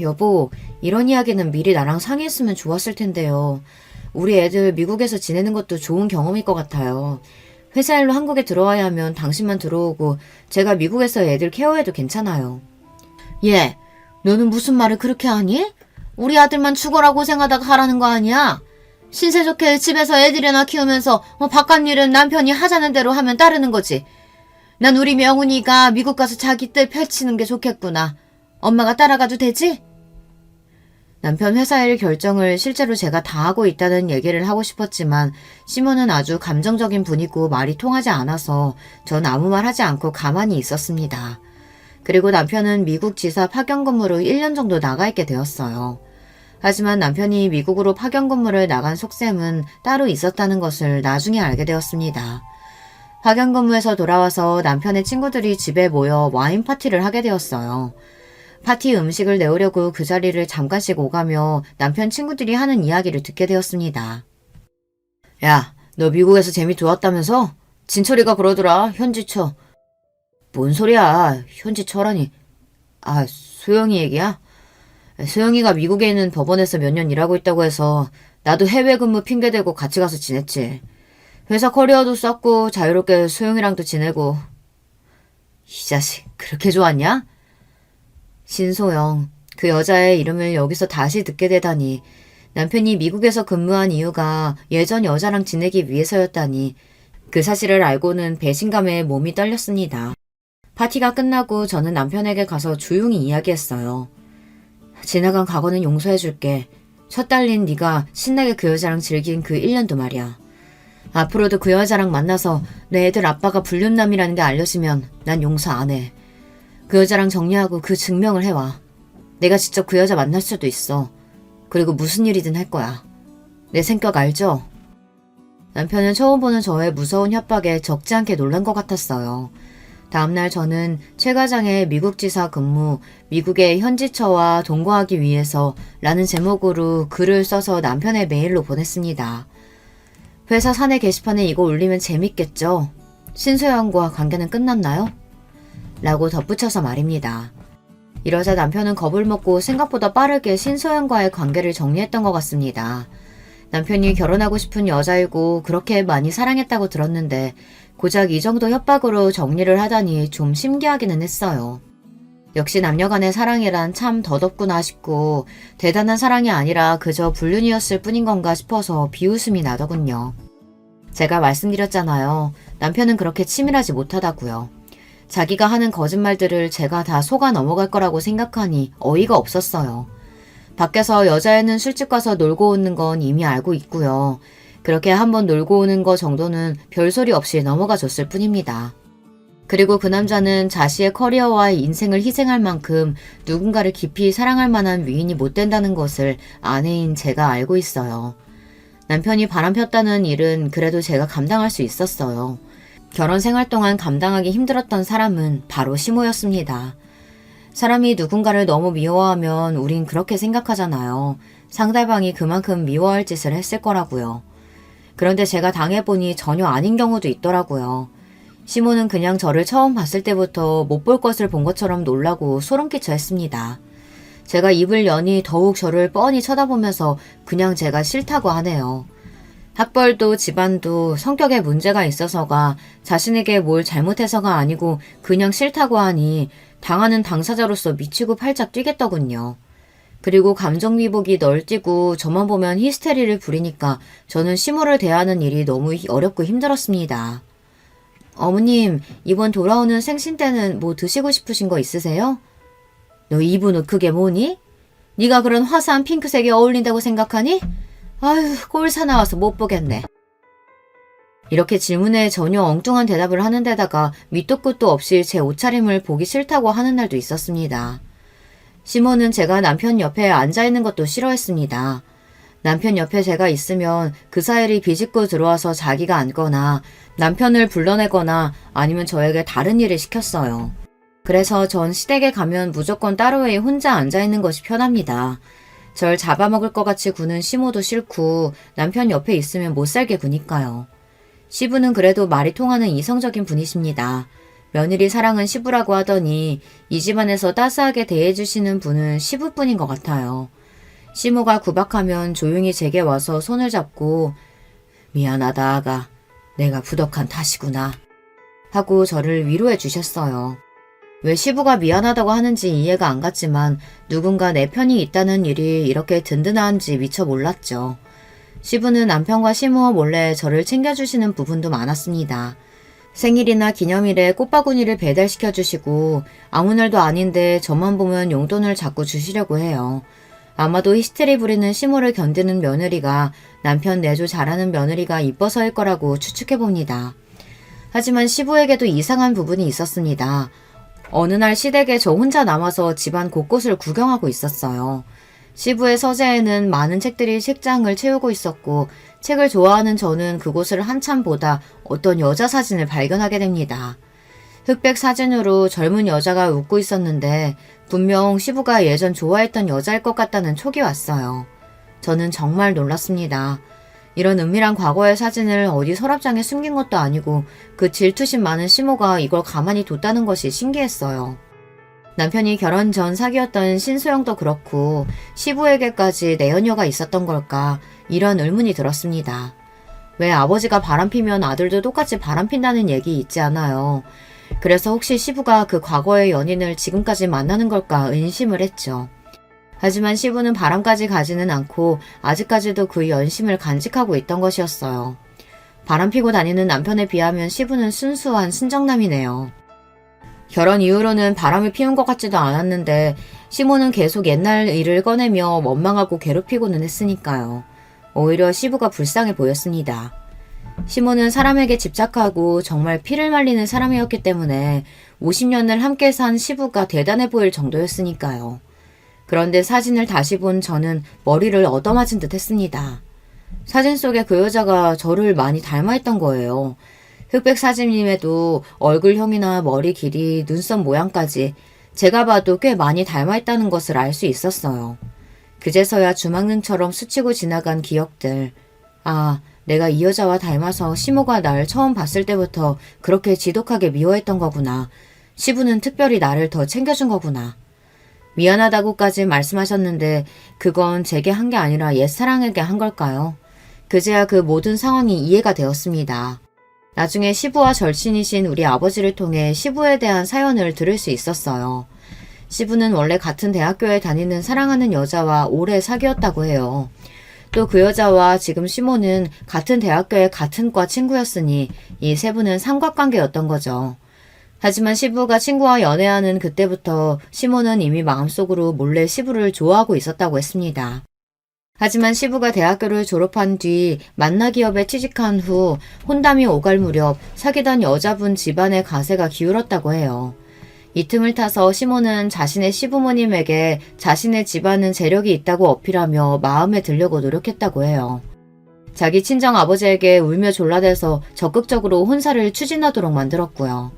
여보, 이런 이야기는 미리 나랑 상의했으면 좋았을 텐데요. 우리 애들 미국에서 지내는 것도 좋은 경험일 것 같아요. 회사 일로 한국에 들어와야 하면 당신만 들어오고 제가 미국에서 애들 케어해도 괜찮아요. 얘, 너는 무슨 말을 그렇게 하니? 우리 아들만 죽어라 고생하다가 하라는 거 아니야? 신세 좋게 집에서 애들이나 키우면서 바깥 일은 남편이 하자는 대로 하면 따르는 거지. 난 우리 명훈이가 미국 가서 자기 뜻 펼치는 게 좋겠구나. 엄마가 따라가도 되지? 남편 회사 일 결정을 실제로 제가 다 하고 있다는 얘기를 하고 싶었지만 시몬은 아주 감정적인 분이고 말이 통하지 않아서 전 아무 말 하지 않고 가만히 있었습니다. 그리고 남편은 미국 지사 파견 근무로 1년 정도 나가 있게 되었어요. 하지만 남편이 미국으로 파견 근무를 나간 속셈은 따로 있었다는 것을 나중에 알게 되었습니다. 파견 근무에서 돌아와서 남편의 친구들이 집에 모여 와인 파티를 하게 되었어요. 파티 음식을 내오려고 그 자리를 잠깐씩 오가며 남편 친구들이 하는 이야기를 듣게 되었습니다. 야, 너 미국에서 재미 좋았다면서? 진철이가 그러더라, 현지처. 뭔 소리야, 현지처라니. 아, 소영이 얘기야? 소영이가 미국에 있는 법원에서 몇 년 일하고 있다고 해서 나도 해외 근무 핑계대고 같이 가서 지냈지. 회사 커리어도 쌓고 자유롭게 소영이랑도 지내고. 이 자식, 그렇게 좋았냐? 신소영, 그 여자의 이름을 여기서 다시 듣게 되다니. 남편이 미국에서 근무한 이유가 예전 여자랑 지내기 위해서였다니. 그 사실을 알고는 배신감에 몸이 떨렸습니다. 파티가 끝나고 저는 남편에게 가서 조용히 이야기했어요. 지나간 과거는 용서해줄게. 첫 달린 네가 신나게 그 여자랑 즐긴 그 1년도 말이야. 앞으로도 그 여자랑 만나서 내 애들 아빠가 불륜남이라는 게 알려지면 난 용서 안 해. 그 여자랑 정리하고 그 증명을 해와. 내가 직접 그 여자 만날 수도 있어. 그리고 무슨 일이든 할 거야. 내 성격 알죠? 남편은 처음 보는 저의 무서운 협박에 적지 않게 놀란 것 같았어요. 다음날 저는 최 과장의 미국 지사 근무, 미국의 현지처와 동거하기 위해서 라는 제목으로 글을 써서 남편의 메일로 보냈습니다. 회사 사내 게시판에 이거 올리면 재밌겠죠? 신소영과 관계는 끝났나요? 라고 덧붙여서 말입니다. 이러자 남편은 겁을 먹고 생각보다 빠르게 신소영과의 관계를 정리했던 것 같습니다. 남편이 결혼하고 싶은 여자이고 그렇게 많이 사랑했다고 들었는데 고작 이 정도 협박으로 정리를 하다니 좀 신기하기는 했어요. 역시 남녀간의 사랑이란 참 더덥구나 싶고 대단한 사랑이 아니라 그저 불륜이었을 뿐인 건가 싶어서 비웃음이 나더군요. 제가 말씀드렸잖아요. 남편은 그렇게 치밀하지 못하다고요. 자기가 하는 거짓말들을 제가 다 속아 넘어갈 거라고 생각하니 어이가 없었어요. 밖에서 여자애는 술집 가서 놀고 오는 건 이미 알고 있고요. 그렇게 한번 놀고 오는 거 정도는 별소리 없이 넘어가 줬을 뿐입니다. 그리고 그 남자는 자신의 커리어와 인생을 희생할 만큼 누군가를 깊이 사랑할 만한 위인이 못 된다는 것을 아내인 제가 알고 있어요. 남편이 바람폈다는 일은 그래도 제가 감당할 수 있었어요. 결혼 생활 동안 감당하기 힘들었던 사람은 바로 시모였습니다. 사람이 누군가를 너무 미워하면 우린 그렇게 생각하잖아요. 상대방이 그만큼 미워할 짓을 했을 거라고요. 그런데 제가 당해보니 전혀 아닌 경우도 있더라고요. 시모는 그냥 저를 처음 봤을 때부터 못 볼 것을 본 것처럼 놀라고 소름끼쳐 했습니다. 제가 입을 여니 더욱 저를 뻔히 쳐다보면서 그냥 제가 싫다고 하네요. 학벌도 집안도 성격에 문제가 있어서가 자신에게 뭘 잘못해서가 아니고 그냥 싫다고 하니 당하는 당사자로서 미치고 팔짝 뛰겠더군요. 그리고 감정위복이 널뛰고 저만 보면 히스테리를 부리니까 저는 시모를 대하는 일이 너무 어렵고 힘들었습니다. 어머님, 이번 돌아오는 생신 때는 뭐 드시고 싶으신 거 있으세요? 너 입은 옷 그게 뭐니? 네가 그런 화사한 핑크색에 어울린다고 생각하니? 아휴, 꼴 사나워서 못 보겠네. 이렇게 질문에 전혀 엉뚱한 대답을 하는 데다가 밑도 끝도 없이 제 옷차림을 보기 싫다고 하는 날도 있었습니다. 시모는 제가 남편 옆에 앉아있는 것도 싫어했습니다. 남편 옆에 제가 있으면 그 사일이 비집고 들어와서 자기가 앉거나 남편을 불러내거나 아니면 저에게 다른 일을 시켰어요. 그래서 전 시댁에 가면 무조건 따로에 혼자 앉아있는 것이 편합니다. 절 잡아먹을 것 같이 구는 시모도 싫고 남편 옆에 있으면 못 살게 구니까요. 시부는 그래도 말이 통하는 이성적인 분이십니다. 며느리 사랑은 시부라고 하더니 이 집안에서 따스하게 대해주시는 분은 시부뿐인 것 같아요. 시모가 구박하면 조용히 제게 와서 손을 잡고 미안하다 아가, 내가 부덕한 탓이구나 하고 저를 위로해 주셨어요. 왜 시부가 미안하다고 하는지 이해가 안 갔지만 누군가 내 편이 있다는 일이 이렇게 든든한지 미처 몰랐죠. 시부는 남편과 시모 몰래 저를 챙겨주시는 부분도 많았습니다. 생일이나 기념일에 꽃바구니를 배달시켜주시고 아무 날도 아닌데 저만 보면 용돈을 자꾸 주시려고 해요. 아마도 히스테리 부리는 시모를 견디는 며느리가 남편 내조 잘하는 며느리가 이뻐서일 거라고 추측해봅니다. 하지만 시부에게도 이상한 부분이 있었습니다. 어느 날 시댁에 저 혼자 남아서 집안 곳곳을 구경하고 있었어요. 시부의 서재에는 많은 책들이 책장을 채우고 있었고 책을 좋아하는 저는 그곳을 한참 보다 어떤 여자 사진을 발견하게 됩니다. 흑백 사진으로 젊은 여자가 웃고 있었는데 분명 시부가 예전 좋아했던 여자일 것 같다는 촉이 왔어요. 저는 정말 놀랐습니다. 이런 은밀한 과거의 사진을 어디 서랍장에 숨긴 것도 아니고 그 질투심 많은 시모가 이걸 가만히 뒀다는 것이 신기했어요. 남편이 결혼 전 사귀었던 신소영도 그렇고 시부에게까지 내연녀가 있었던 걸까 이런 의문이 들었습니다. 왜 아버지가 바람피면 아들도 똑같이 바람핀다는 얘기 있지 않아요. 그래서 혹시 시부가 그 과거의 연인을 지금까지 만나는 걸까 의심을 했죠. 하지만 시부는 바람까지 가지는 않고 아직까지도 그 연심을 간직하고 있던 것이었어요. 바람피고 다니는 남편에 비하면 시부는 순수한 순정남이네요. 결혼 이후로는 바람을 피운 것 같지도 않았는데 시모는 계속 옛날 일을 꺼내며 원망하고 괴롭히고는 했으니까요. 오히려 시부가 불쌍해 보였습니다. 시모는 사람에게 집착하고 정말 피를 말리는 사람이었기 때문에 50년을 함께 산 시부가 대단해 보일 정도였으니까요. 그런데 사진을 다시 본 저는 머리를 얻어맞은 듯 했습니다. 사진 속의 그 여자가 저를 많이 닮아있던 거예요. 흑백 사진임에도 얼굴형이나 머리 길이, 눈썹 모양까지 제가 봐도 꽤 많이 닮아있다는 것을 알 수 있었어요. 그제서야 주막능처럼 스치고 지나간 기억들. 아, 내가 이 여자와 닮아서 시모가 날 처음 봤을 때부터 그렇게 지독하게 미워했던 거구나. 시부는 특별히 나를 더 챙겨준 거구나. 미안하다고까지 말씀하셨는데 그건 제게 한 게 아니라 옛사랑에게 한 걸까요? 그제야 그 모든 상황이 이해가 되었습니다. 나중에 시부와 절친이신 우리 아버지를 통해 시부에 대한 사연을 들을 수 있었어요. 시부는 원래 같은 대학교에 다니는 사랑하는 여자와 오래 사귀었다고 해요. 또 그 여자와 지금 시모는 같은 대학교의 같은 과 친구였으니 이 세 분은 삼각관계였던 거죠. 하지만 시부가 친구와 연애하는 그때부터 시모는 이미 마음속으로 몰래 시부를 좋아하고 있었다고 했습니다. 하지만 시부가 대학교를 졸업한 뒤 만나기업에 취직한 후 혼담이 오갈 무렵 사귀던 여자분 집안의 가세가 기울었다고 해요. 이 틈을 타서 시모는 자신의 시부모님에게 자신의 집안은 재력이 있다고 어필하며 마음에 들려고 노력했다고 해요. 자기 친정 아버지에게 울며 졸라대서 적극적으로 혼사를 추진하도록 만들었고요.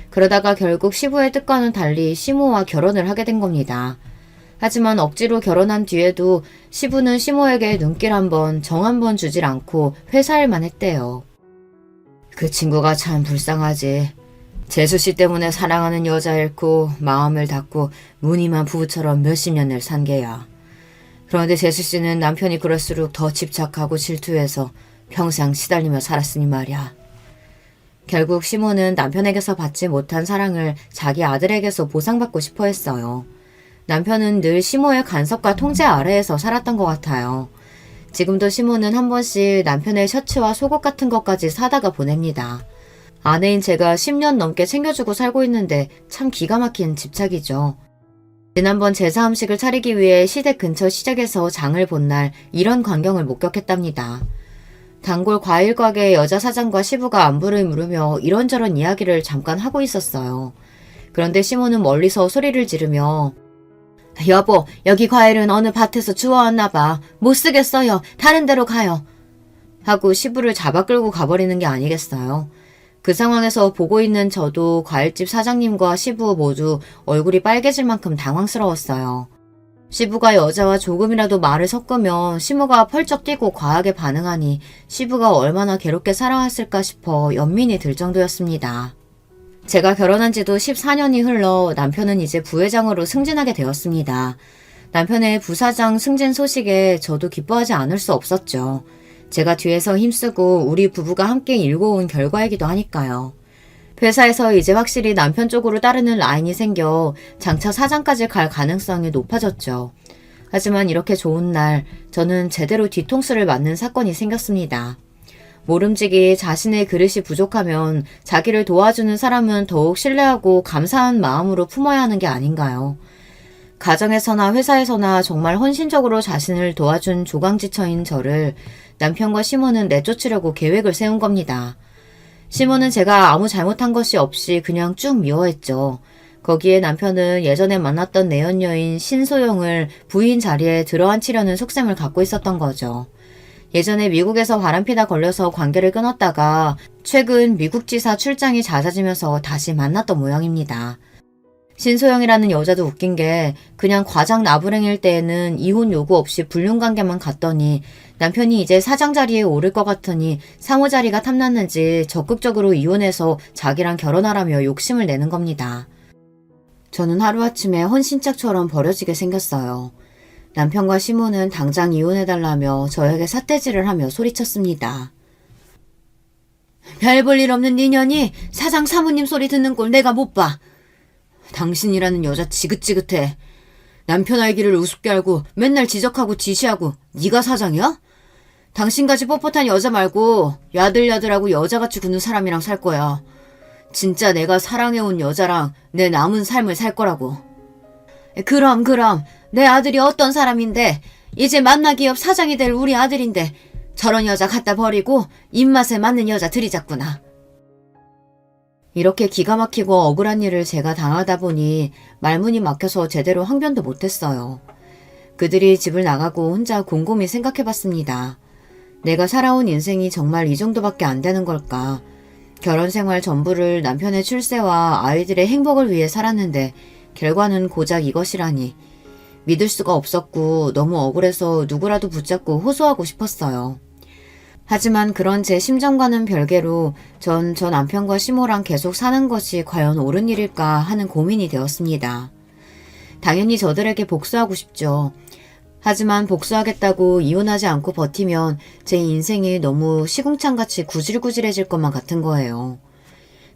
그러다가 결국 시부의 뜻과는 달리 시모와 결혼을 하게 된 겁니다. 하지만 억지로 결혼한 뒤에도 시부는 시모에게 눈길 한 번, 정 한 번 주질 않고 회사일만 했대요. 그 친구가 참 불쌍하지. 재수씨 때문에 사랑하는 여자 잃고 마음을 닫고 무늬만 부부처럼 몇십 년을 산 게야. 그런데 재수씨는 남편이 그럴수록 더 집착하고 질투해서 평생 시달리며 살았으니 말이야. 결국 시모는 남편에게서 받지 못한 사랑을 자기 아들에게서 보상받고 싶어 했어요. 남편은 늘 시모의 간섭과 통제 아래에서 살았던 것 같아요. 지금도 시모는 한 번씩 남편의 셔츠와 속옷 같은 것까지 사다가 보냅니다. 아내인 제가 10년 넘게 챙겨주고 살고 있는데 참 기가 막힌 집착이죠. 지난번 제사 음식을 차리기 위해 시댁 근처 시장에서 장을 본 날 이런 광경을 목격했답니다. 단골 과일 가게 여자 사장과 시부가 안부를 물으며 이런저런 이야기를 잠깐 하고 있었어요. 그런데 시모는 멀리서 소리를 지르며 여보, 여기 과일은 어느 밭에서 주워왔나 봐. 못 쓰겠어요. 다른 데로 가요. 하고 시부를 잡아 끌고 가버리는 게 아니겠어요. 그 상황에서 보고 있는 저도 과일집 사장님과 시부 모두 얼굴이 빨개질 만큼 당황스러웠어요. 시부가 여자와 조금이라도 말을 섞으면 시모가 펄쩍 뛰고 과하게 반응하니 시부가 얼마나 괴롭게 살아왔을까 싶어 연민이 들 정도였습니다. 제가 결혼한 지도 14년이 흘러 남편은 이제 부회장으로 승진하게 되었습니다. 남편의 부사장 승진 소식에 저도 기뻐하지 않을 수 없었죠. 제가 뒤에서 힘쓰고 우리 부부가 함께 일궈온 결과이기도 하니까요. 회사에서 이제 확실히 남편 쪽으로 따르는 라인이 생겨 장차 사장까지 갈 가능성이 높아졌죠. 하지만 이렇게 좋은 날 저는 제대로 뒤통수를 맞는 사건이 생겼습니다. 모름지기 자신의 그릇이 부족하면 자기를 도와주는 사람은 더욱 신뢰하고 감사한 마음으로 품어야 하는 게 아닌가요? 가정에서나 회사에서나 정말 헌신적으로 자신을 도와준 조강지처인 저를 남편과 시모는 내쫓으려고 계획을 세운 겁니다. 시모는 제가 아무 잘못한 것이 없이 그냥 쭉 미워했죠. 거기에 남편은 예전에 만났던 내연녀인 신소영을 부인 자리에 들어앉히려는 속셈을 갖고 있었던 거죠. 예전에 미국에서 바람피다 걸려서 관계를 끊었다가 최근 미국 지사 출장이 잦아지면서 다시 만났던 모양입니다. 신소영이라는 여자도 웃긴 게 그냥 과장 나부랭일 때에는 이혼 요구 없이 불륜관계만 갔더니 남편이 이제 사장 자리에 오를 것 같으니 사모 자리가 탐났는지 적극적으로 이혼해서 자기랑 결혼하라며 욕심을 내는 겁니다. 저는 하루아침에 헌신짝처럼 버려지게 생겼어요. 남편과 시모는 당장 이혼해달라며 저에게 삿대질을 하며 소리쳤습니다. 별 볼 일 없는 인연이 사장 사모님 소리 듣는 꼴 내가 못 봐. 당신이라는 여자 지긋지긋해. 남편 알기를 우습게 알고 맨날 지적하고 지시하고 네가 사장이야? 당신같이 뻣뻣한 여자 말고 야들야들하고 여자같이 구는 사람이랑 살 거야. 진짜 내가 사랑해온 여자랑 내 남은 삶을 살 거라고. 그럼 내 아들이 어떤 사람인데 이제 만나기업 사장이 될 우리 아들인데 저런 여자 갖다 버리고 입맛에 맞는 여자 들이잡구나. 이렇게 기가 막히고 억울한 일을 제가 당하다 보니 말문이 막혀서 제대로 항변도 못했어요. 그들이 집을 나가고 혼자 곰곰이 생각해봤습니다. 내가 살아온 인생이 정말 이 정도밖에 안 되는 걸까? 결혼 생활 전부를 남편의 출세와 아이들의 행복을 위해 살았는데 결과는 고작 이것이라니. 믿을 수가 없었고 너무 억울해서 누구라도 붙잡고 호소하고 싶었어요. 하지만 그런 제 심정과는 별개로 전 저 남편과 시모랑 계속 사는 것이 과연 옳은 일일까 하는 고민이 되었습니다. 당연히 저들에게 복수하고 싶죠. 하지만 복수하겠다고 이혼하지 않고 버티면 제 인생이 너무 시궁창같이 구질구질해질 것만 같은 거예요.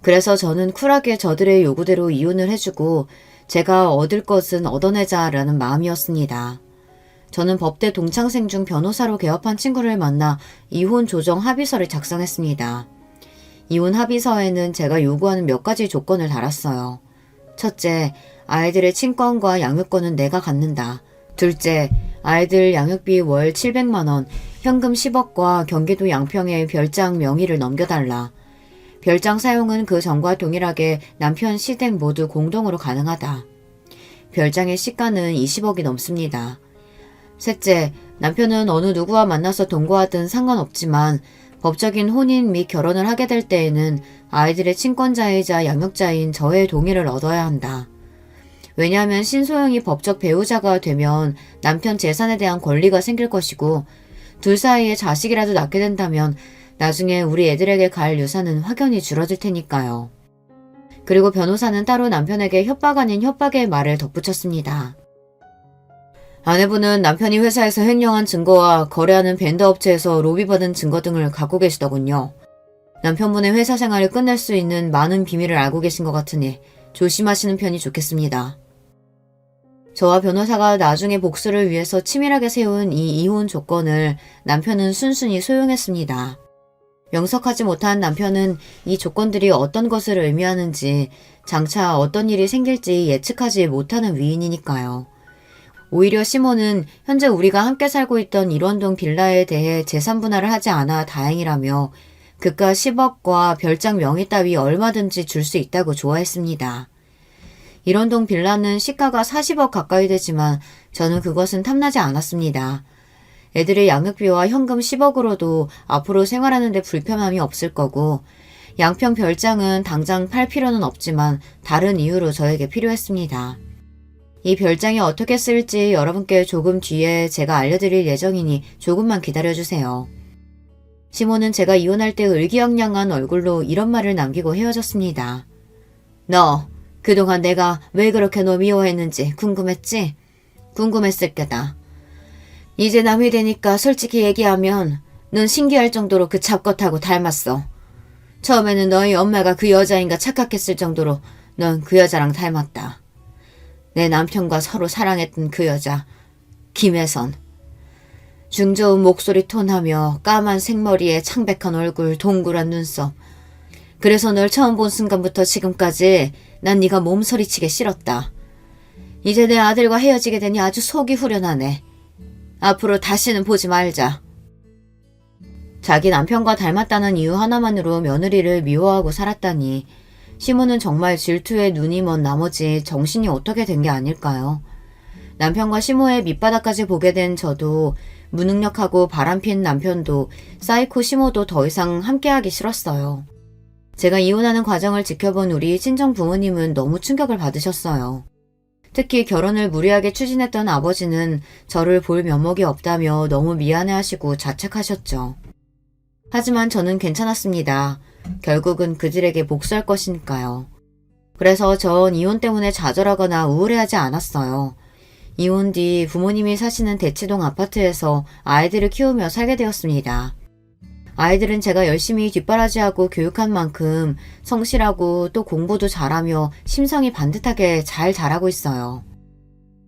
그래서 저는 쿨하게 저들의 요구대로 이혼을 해주고 제가 얻을 것은 얻어내자라는 마음이었습니다. 저는 법대 동창생 중 변호사로 개업한 친구를 만나 이혼 조정 합의서를 작성했습니다. 이혼 합의서에는 제가 요구하는 몇 가지 조건을 달았어요. 첫째, 아이들의 친권과 양육권은 내가 갖는다. 둘째, 아이들 양육비 월 700만 원, 현금 10억과 경기도 양평에 별장 명의를 넘겨달라. 별장 사용은 그 전과 동일하게 남편 시댁 모두 공동으로 가능하다. 별장의 시가는 20억이 넘습니다. 셋째, 남편은 어느 누구와 만나서 동거하든 상관없지만 법적인 혼인 및 결혼을 하게 될 때에는 아이들의 친권자이자 양육자인 저의 동의를 얻어야 한다. 왜냐하면 신소영이 법적 배우자가 되면 남편 재산에 대한 권리가 생길 것이고 둘 사이에 자식이라도 낳게 된다면 나중에 우리 애들에게 갈 유산은 확연히 줄어들 테니까요. 그리고 변호사는 따로 남편에게 협박 아닌 협박의 말을 덧붙였습니다. 아내분은 남편이 회사에서 횡령한 증거와 거래하는 벤더 업체에서 로비받은 증거 등을 갖고 계시더군요. 남편분의 회사 생활을 끝낼 수 있는 많은 비밀을 알고 계신 것 같으니 조심하시는 편이 좋겠습니다. 저와 변호사가 나중에 복수를 위해서 치밀하게 세운 이 이혼 조건을 남편은 순순히 소용했습니다. 명석하지 못한 남편은 이 조건들이 어떤 것을 의미하는지 장차 어떤 일이 생길지 예측하지 못하는 위인이니까요. 오히려 시모는 현재 우리가 함께 살고 있던 일원동 빌라에 대해 재산 분할을 하지 않아 다행이라며 그가 10억과 별장 명의 따위 얼마든지 줄 수 있다고 좋아했습니다. 일원동 빌라는 시가가 40억 가까이 되지만 저는 그것은 탐나지 않았습니다. 애들의 양육비와 현금 10억으로도 앞으로 생활하는 데 불편함이 없을 거고 양평 별장은 당장 팔 필요는 없지만 다른 이유로 저에게 필요했습니다. 이 별장이 어떻게 쓸지 여러분께 조금 뒤에 제가 알려드릴 예정이니 조금만 기다려주세요. 시모는 제가 이혼할 때 의기양양한 얼굴로 이런 말을 남기고 헤어졌습니다. 너 그동안 내가 왜 그렇게 너 미워했는지 궁금했지? 궁금했을 게다. 이제 남이 되니까 솔직히 얘기하면 넌 신기할 정도로 그 잡것하고 닮았어. 처음에는 너희 엄마가 그 여자인가 착각했을 정도로 넌 그 여자랑 닮았다. 내 남편과 서로 사랑했던 그 여자, 김혜선. 중저음 목소리 톤하며 까만 생머리에 창백한 얼굴, 동그란 눈썹. 그래서 널 처음 본 순간부터 지금까지 난 네가 몸서리치게 싫었다. 이제 내 아들과 헤어지게 되니 아주 속이 후련하네. 앞으로 다시는 보지 말자. 자기 남편과 닮았다는 이유 하나만으로 며느리를 미워하고 살았다니 시모는 정말 질투에 눈이 먼 나머지 정신이 어떻게 된 게 아닐까요? 남편과 시모의 밑바닥까지 보게 된 저도 무능력하고 바람핀 남편도 사이코 시모도 더 이상 함께하기 싫었어요. 제가 이혼하는 과정을 지켜본 우리 친정 부모님은 너무 충격을 받으셨어요. 특히 결혼을 무리하게 추진했던 아버지는 저를 볼 면목이 없다며 너무 미안해하시고 자책하셨죠. 하지만 저는 괜찮았습니다. 결국은 그들에게 복수할 것이니까요. 그래서 전 이혼 때문에 좌절하거나 우울해하지 않았어요. 이혼 뒤 부모님이 사시는 대치동 아파트에서 아이들을 키우며 살게 되었습니다. 아이들은 제가 열심히 뒷바라지하고 교육한 만큼 성실하고 또 공부도 잘하며 심성이 반듯하게 잘 자라고 있어요.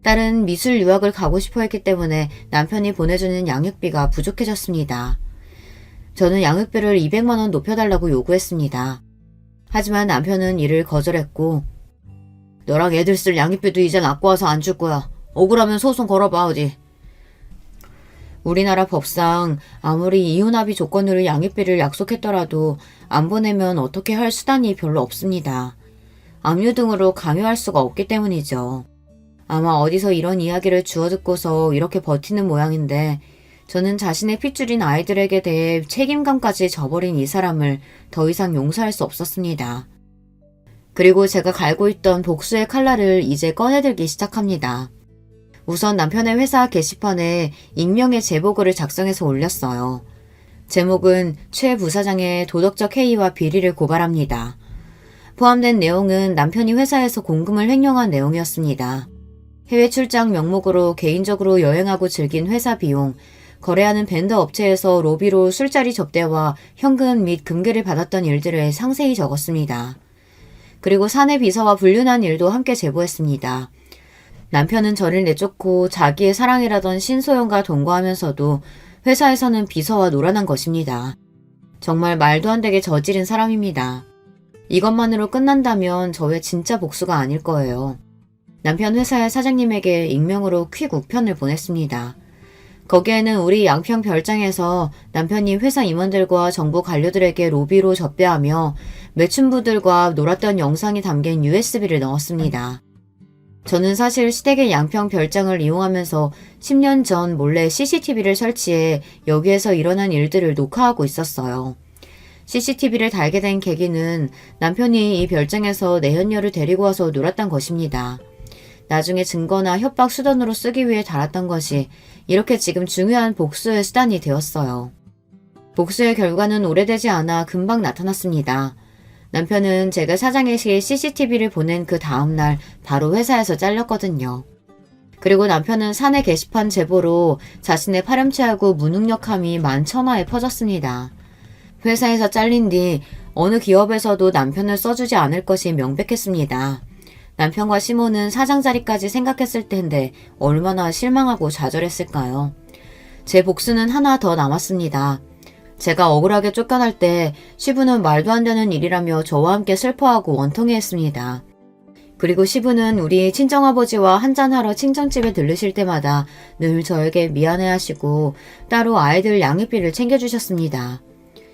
딸은 미술 유학을 가고 싶어 했기 때문에 남편이 보내주는 양육비가 부족해졌습니다. 저는 양육비를 200만 원 높여달라고 요구했습니다. 하지만 남편은 이를 거절했고 너랑 애들 쓸 양육비도 이젠 아까워서 안 줄 거야. 억울하면 소송 걸어봐 어디. 우리나라 법상 아무리 이혼합의 조건으로 양육비를 약속했더라도 안 보내면 어떻게 할 수단이 별로 없습니다. 압류 등으로 강요할 수가 없기 때문이죠. 아마 어디서 이런 이야기를 주워 듣고서 이렇게 버티는 모양인데 저는 자신의 핏줄인 아이들에게 대해 책임감까지 져버린 이 사람을 더 이상 용서할 수 없었습니다. 그리고 제가 갈고 있던 복수의 칼날을 이제 꺼내들기 시작합니다. 우선 남편의 회사 게시판에 익명의 제보글을 작성해서 올렸어요. 제목은 최 부사장의 도덕적 해이와 비리를 고발합니다. 포함된 내용은 남편이 회사에서 공금을 횡령한 내용이었습니다. 해외 출장 명목으로 개인적으로 여행하고 즐긴 회사 비용, 거래하는 벤더 업체에서 로비로 술자리 접대와 현금 및 금괴를 받았던 일들을 상세히 적었습니다. 그리고 사내 비서와 불륜한 일도 함께 제보했습니다. 남편은 저를 내쫓고 자기의 사랑이라던 신소영과 동거하면서도 회사에서는 비서와 놀아난 것입니다. 정말 말도 안 되게 저지른 사람입니다. 이것만으로 끝난다면 저의 진짜 복수가 아닐 거예요. 남편 회사의 사장님에게 익명으로 퀵 우편을 보냈습니다. 거기에는 우리 양평 별장에서 남편이 회사 임원들과 정부 관료들에게 로비로 접대하며 매춘부들과 놀았던 영상이 담긴 USB를 넣었습니다. 저는 사실 시댁의 양평 별장을 이용하면서 10년 전 몰래 CCTV를 설치해 여기에서 일어난 일들을 녹화하고 있었어요. CCTV를 달게 된 계기는 남편이 이 별장에서 내연녀를 데리고 와서 놀았던 것입니다. 나중에 증거나 협박 수단으로 쓰기 위해 달았던 것이 이렇게 지금 중요한 복수의 수단이 되었어요. 복수의 결과는 오래되지 않아 금방 나타났습니다. 남편은 제가 사장에게 CCTV를 보낸 그 다음날 바로 회사에서 잘렸거든요. 그리고 남편은 사내 게시판 제보로 자신의 파렴치하고 무능력함이 만천하에 퍼졌습니다. 회사에서 잘린 뒤 어느 기업에서도 남편을 써주지 않을 것이 명백했습니다. 남편과 시모는 사장 자리까지 생각했을 텐데 얼마나 실망하고 좌절했을까요? 제 복수는 하나 더 남았습니다. 제가 억울하게 쫓겨날 때 시부는 말도 안 되는 일이라며 저와 함께 슬퍼하고 원통해했습니다. 그리고 시부는 우리 친정아버지와 한잔하러 친정집에 들르실 때마다 늘 저에게 미안해하시고 따로 아이들 양육비를 챙겨주셨습니다.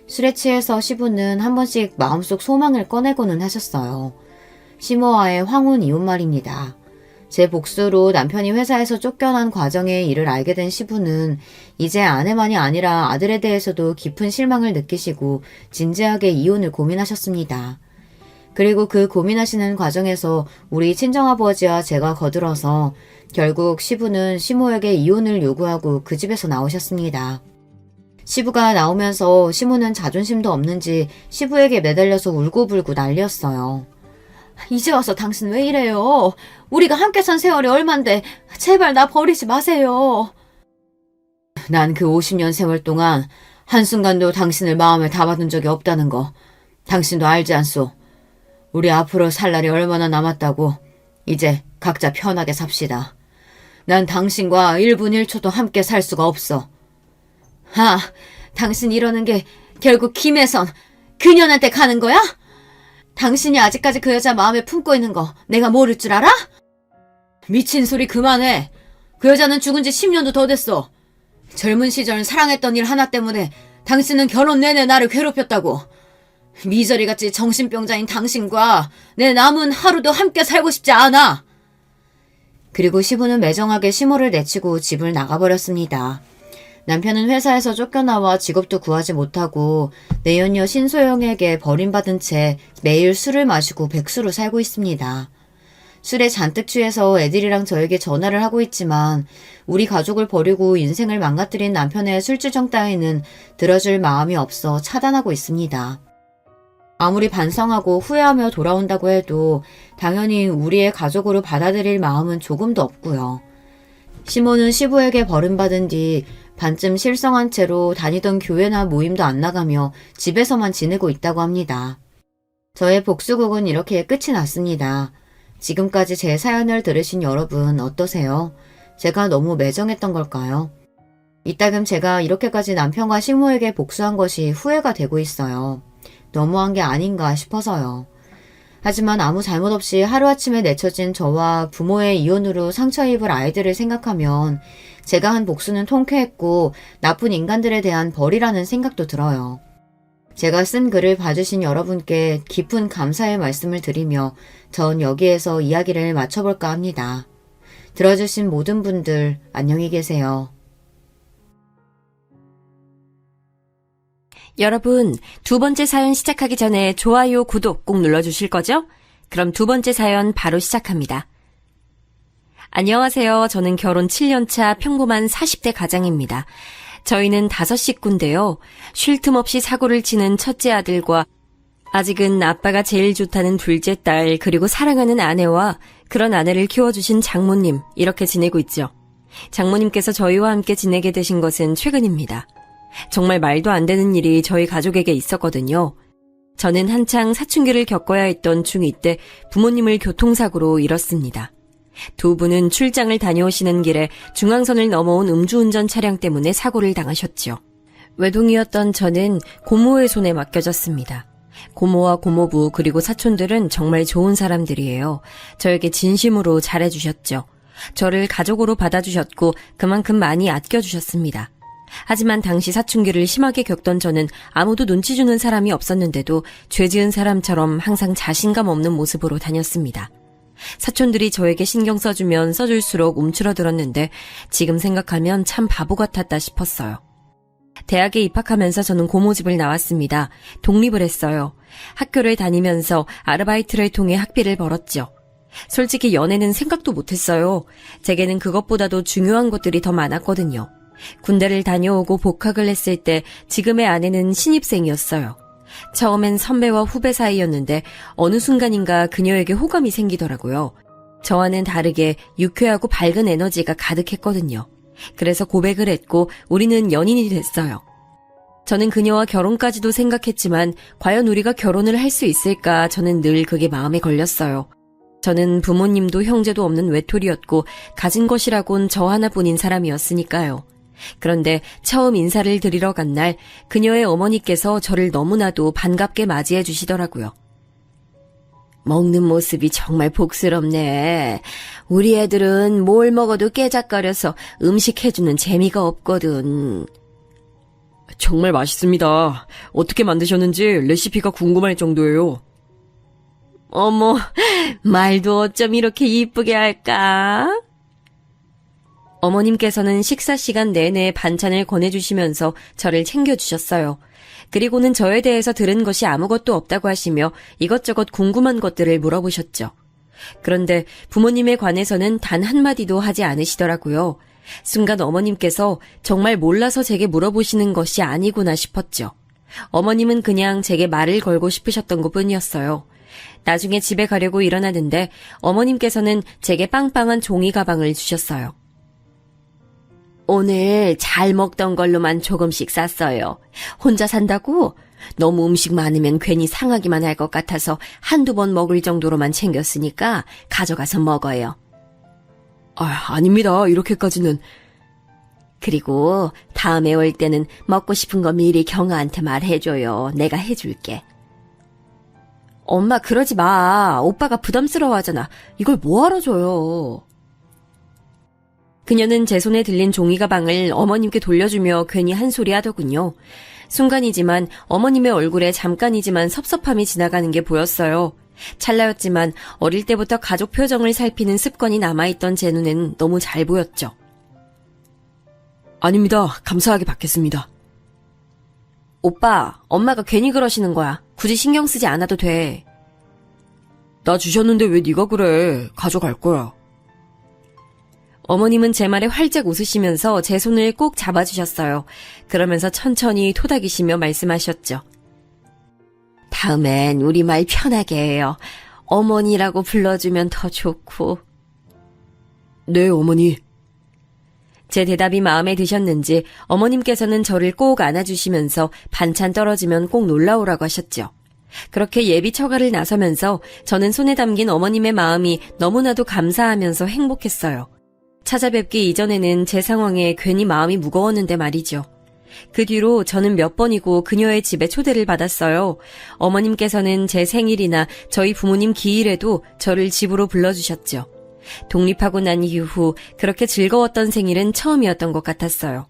술에 취해서 시부는 한 번씩 마음속 소망을 꺼내고는 하셨어요. 시모와의 황혼 이혼 말입니다. 제 복수로 남편이 회사에서 쫓겨난 과정의 일을 알게 된 시부는 이제 아내만이 아니라 아들에 대해서도 깊은 실망을 느끼시고 진지하게 이혼을 고민하셨습니다. 그리고 그 고민하시는 과정에서 우리 친정아버지와 제가 거들어서 결국 시부는 시모에게 이혼을 요구하고 그 집에서 나오셨습니다. 시부가 나오면서 시모는 자존심도 없는지 시부에게 매달려서 울고불고 난리였어요. 이제 와서 당신 왜 이래요? 우리가 함께 산 세월이 얼만데 제발 나 버리지 마세요. 난 그 50년 세월 동안 한순간도 당신을 마음에 담아둔 적이 없다는 거 당신도 알지 않소? 우리 앞으로 살 날이 얼마나 남았다고. 이제 각자 편하게 삽시다. 난 당신과 1분 1초도 함께 살 수가 없어. 당신 이러는 게 결국 김혜선 그년한테 가는 거야? 당신이 아직까지 그 여자 마음에 품고 있는 거 내가 모를 줄 알아? 미친 소리 그만해. 그 여자는 죽은 지 10년도 더 됐어. 젊은 시절 사랑했던 일 하나 때문에 당신은 결혼 내내 나를 괴롭혔다고. 미저리같이 정신병자인 당신과 내 남은 하루도 함께 살고 싶지 않아. 그리고 시부는 매정하게 시모를 내치고 집을 나가버렸습니다. 남편은 회사에서 쫓겨나와 직업도 구하지 못하고 내연녀 신소영에게 버림받은 채 매일 술을 마시고 백수로 살고 있습니다. 술에 잔뜩 취해서 애들이랑 저에게 전화를 하고 있지만 우리 가족을 버리고 인생을 망가뜨린 남편의 술주정 따위는 들어줄 마음이 없어 차단하고 있습니다. 아무리 반성하고 후회하며 돌아온다고 해도 당연히 우리의 가족으로 받아들일 마음은 조금도 없고요. 시모는 시부에게 버림받은 뒤 반쯤 실성한 채로 다니던 교회나 모임도 안 나가며 집에서만 지내고 있다고 합니다. 저의 복수극은 이렇게 끝이 났습니다. 지금까지 제 사연을 들으신 여러분 어떠세요? 제가 너무 매정했던 걸까요? 이따금 제가 이렇게까지 남편과 식모에게 복수한 것이 후회가 되고 있어요. 너무한 게 아닌가 싶어서요. 하지만 아무 잘못 없이 하루아침에 내쳐진 저와 부모의 이혼으로 상처 입을 아이들을 생각하면 제가 한 복수는 통쾌했고 나쁜 인간들에 대한 벌이라는 생각도 들어요. 제가 쓴 글을 봐주신 여러분께 깊은 감사의 말씀을 드리며 전 여기에서 이야기를 마쳐볼까 합니다. 들어주신 모든 분들 안녕히 계세요. 여러분, 두 번째 사연 시작하기 전에 좋아요, 구독 꼭 눌러주실 거죠? 그럼 두 번째 사연 바로 시작합니다. 안녕하세요. 저는 결혼 7년차 평범한 40대 가장입니다. 저희는 5식구인데요. 쉴 틈 없이 사고를 치는 첫째 아들과 아직은 아빠가 제일 좋다는 둘째 딸, 그리고 사랑하는 아내와 그런 아내를 키워주신 장모님, 이렇게 지내고 있죠. 장모님께서 저희와 함께 지내게 되신 것은 최근입니다. 정말 말도 안 되는 일이 저희 가족에게 있었거든요. 저는 한창 사춘기를 겪어야 했던 중2 때 부모님을 교통사고로 잃었습니다. 두 분은 출장을 다녀오시는 길에 중앙선을 넘어온 음주운전 차량 때문에 사고를 당하셨죠. 외동이었던 저는 고모의 손에 맡겨졌습니다. 고모와 고모부 그리고 사촌들은 정말 좋은 사람들이에요. 저에게 진심으로 잘해주셨죠. 저를 가족으로 받아주셨고 그만큼 많이 아껴주셨습니다. 하지만 당시 사춘기를 심하게 겪던 저는 아무도 눈치 주는 사람이 없었는데도 죄 지은 사람처럼 항상 자신감 없는 모습으로 다녔습니다. 사촌들이 저에게 신경 써주면 써줄수록 움츠러들었는데 지금 생각하면 참 바보 같았다 싶었어요. 대학에 입학하면서 저는 고모집을 나왔습니다. 독립을 했어요. 학교를 다니면서 아르바이트를 통해 학비를 벌었죠. 솔직히 연애는 생각도 못했어요. 제게는 그것보다도 중요한 것들이 더 많았거든요. 군대를 다녀오고 복학을 했을 때 지금의 아내는 신입생이었어요. 처음엔 선배와 후배 사이였는데 어느 순간인가 그녀에게 호감이 생기더라고요. 저와는 다르게 유쾌하고 밝은 에너지가 가득했거든요. 그래서 고백을 했고 우리는 연인이 됐어요. 저는 그녀와 결혼까지도 생각했지만 과연 우리가 결혼을 할 수 있을까 저는 늘 그게 마음에 걸렸어요. 저는 부모님도 형제도 없는 외톨이였고 가진 것이라곤 저 하나뿐인 사람이었으니까요. 그런데 처음 인사를 드리러 간 날 그녀의 어머니께서 저를 너무나도 반갑게 맞이해 주시더라고요. 먹는 모습이 정말 복스럽네. 우리 애들은 뭘 먹어도 깨작거려서 음식 해주는 재미가 없거든. 정말 맛있습니다. 어떻게 만드셨는지 레시피가 궁금할 정도예요. 어머, 말도 어쩜 이렇게 이쁘게 할까? 어머님께서는 식사 시간 내내 반찬을 권해주시면서 저를 챙겨주셨어요. 그리고는 저에 대해서 들은 것이 아무것도 없다고 하시며 이것저것 궁금한 것들을 물어보셨죠. 그런데 부모님에 관해서는 단 한마디도 하지 않으시더라고요. 순간 어머님께서 정말 몰라서 제게 물어보시는 것이 아니구나 싶었죠. 어머님은 그냥 제게 말을 걸고 싶으셨던 것뿐이었어요. 나중에 집에 가려고 일어나는데 어머님께서는 제게 빵빵한 종이 가방을 주셨어요. 오늘 잘 먹던 걸로만 조금씩 쌌어요. 혼자 산다고? 너무 음식 많으면 괜히 상하기만 할 것 같아서 한두 번 먹을 정도로만 챙겼으니까 가져가서 먹어요. 아닙니다. 이렇게까지는. 그리고 다음에 올 때는 먹고 싶은 거 미리 경아한테 말해줘요. 내가 해줄게. 엄마 그러지 마. 오빠가 부담스러워하잖아. 이걸 뭐하러 줘요. 그녀는 제 손에 들린 종이 가방을 어머님께 돌려주며 괜히 한 소리 하더군요. 순간이지만 어머님의 얼굴에 잠깐이지만 섭섭함이 지나가는 게 보였어요. 찰나였지만 어릴 때부터 가족 표정을 살피는 습관이 남아있던 제 눈엔 너무 잘 보였죠. 아닙니다. 감사하게 받겠습니다. 오빠, 엄마가 괜히 그러시는 거야. 굳이 신경 쓰지 않아도 돼. 나 주셨는데 왜 네가 그래. 가져갈 거야. 어머님은 제 말에 활짝 웃으시면서 제 손을 꼭 잡아주셨어요. 그러면서 천천히 토닥이시며 말씀하셨죠. 다음엔 우리 말 편하게 해요. 어머니라고 불러주면 더 좋고. 네, 어머니. 제 대답이 마음에 드셨는지 어머님께서는 저를 꼭 안아주시면서 반찬 떨어지면 꼭 놀라오라고 하셨죠. 그렇게 예비 처가를 나서면서 저는 손에 담긴 어머님의 마음이 너무나도 감사하면서 행복했어요. 찾아뵙기 이전에는 제 상황에 괜히 마음이 무거웠는데 말이죠. 그 뒤로 저는 몇 번이고 그녀의 집에 초대를 받았어요. 어머님께서는 제 생일이나 저희 부모님 기일에도 저를 집으로 불러주셨죠. 독립하고 난 이후 그렇게 즐거웠던 생일은 처음이었던 것 같았어요.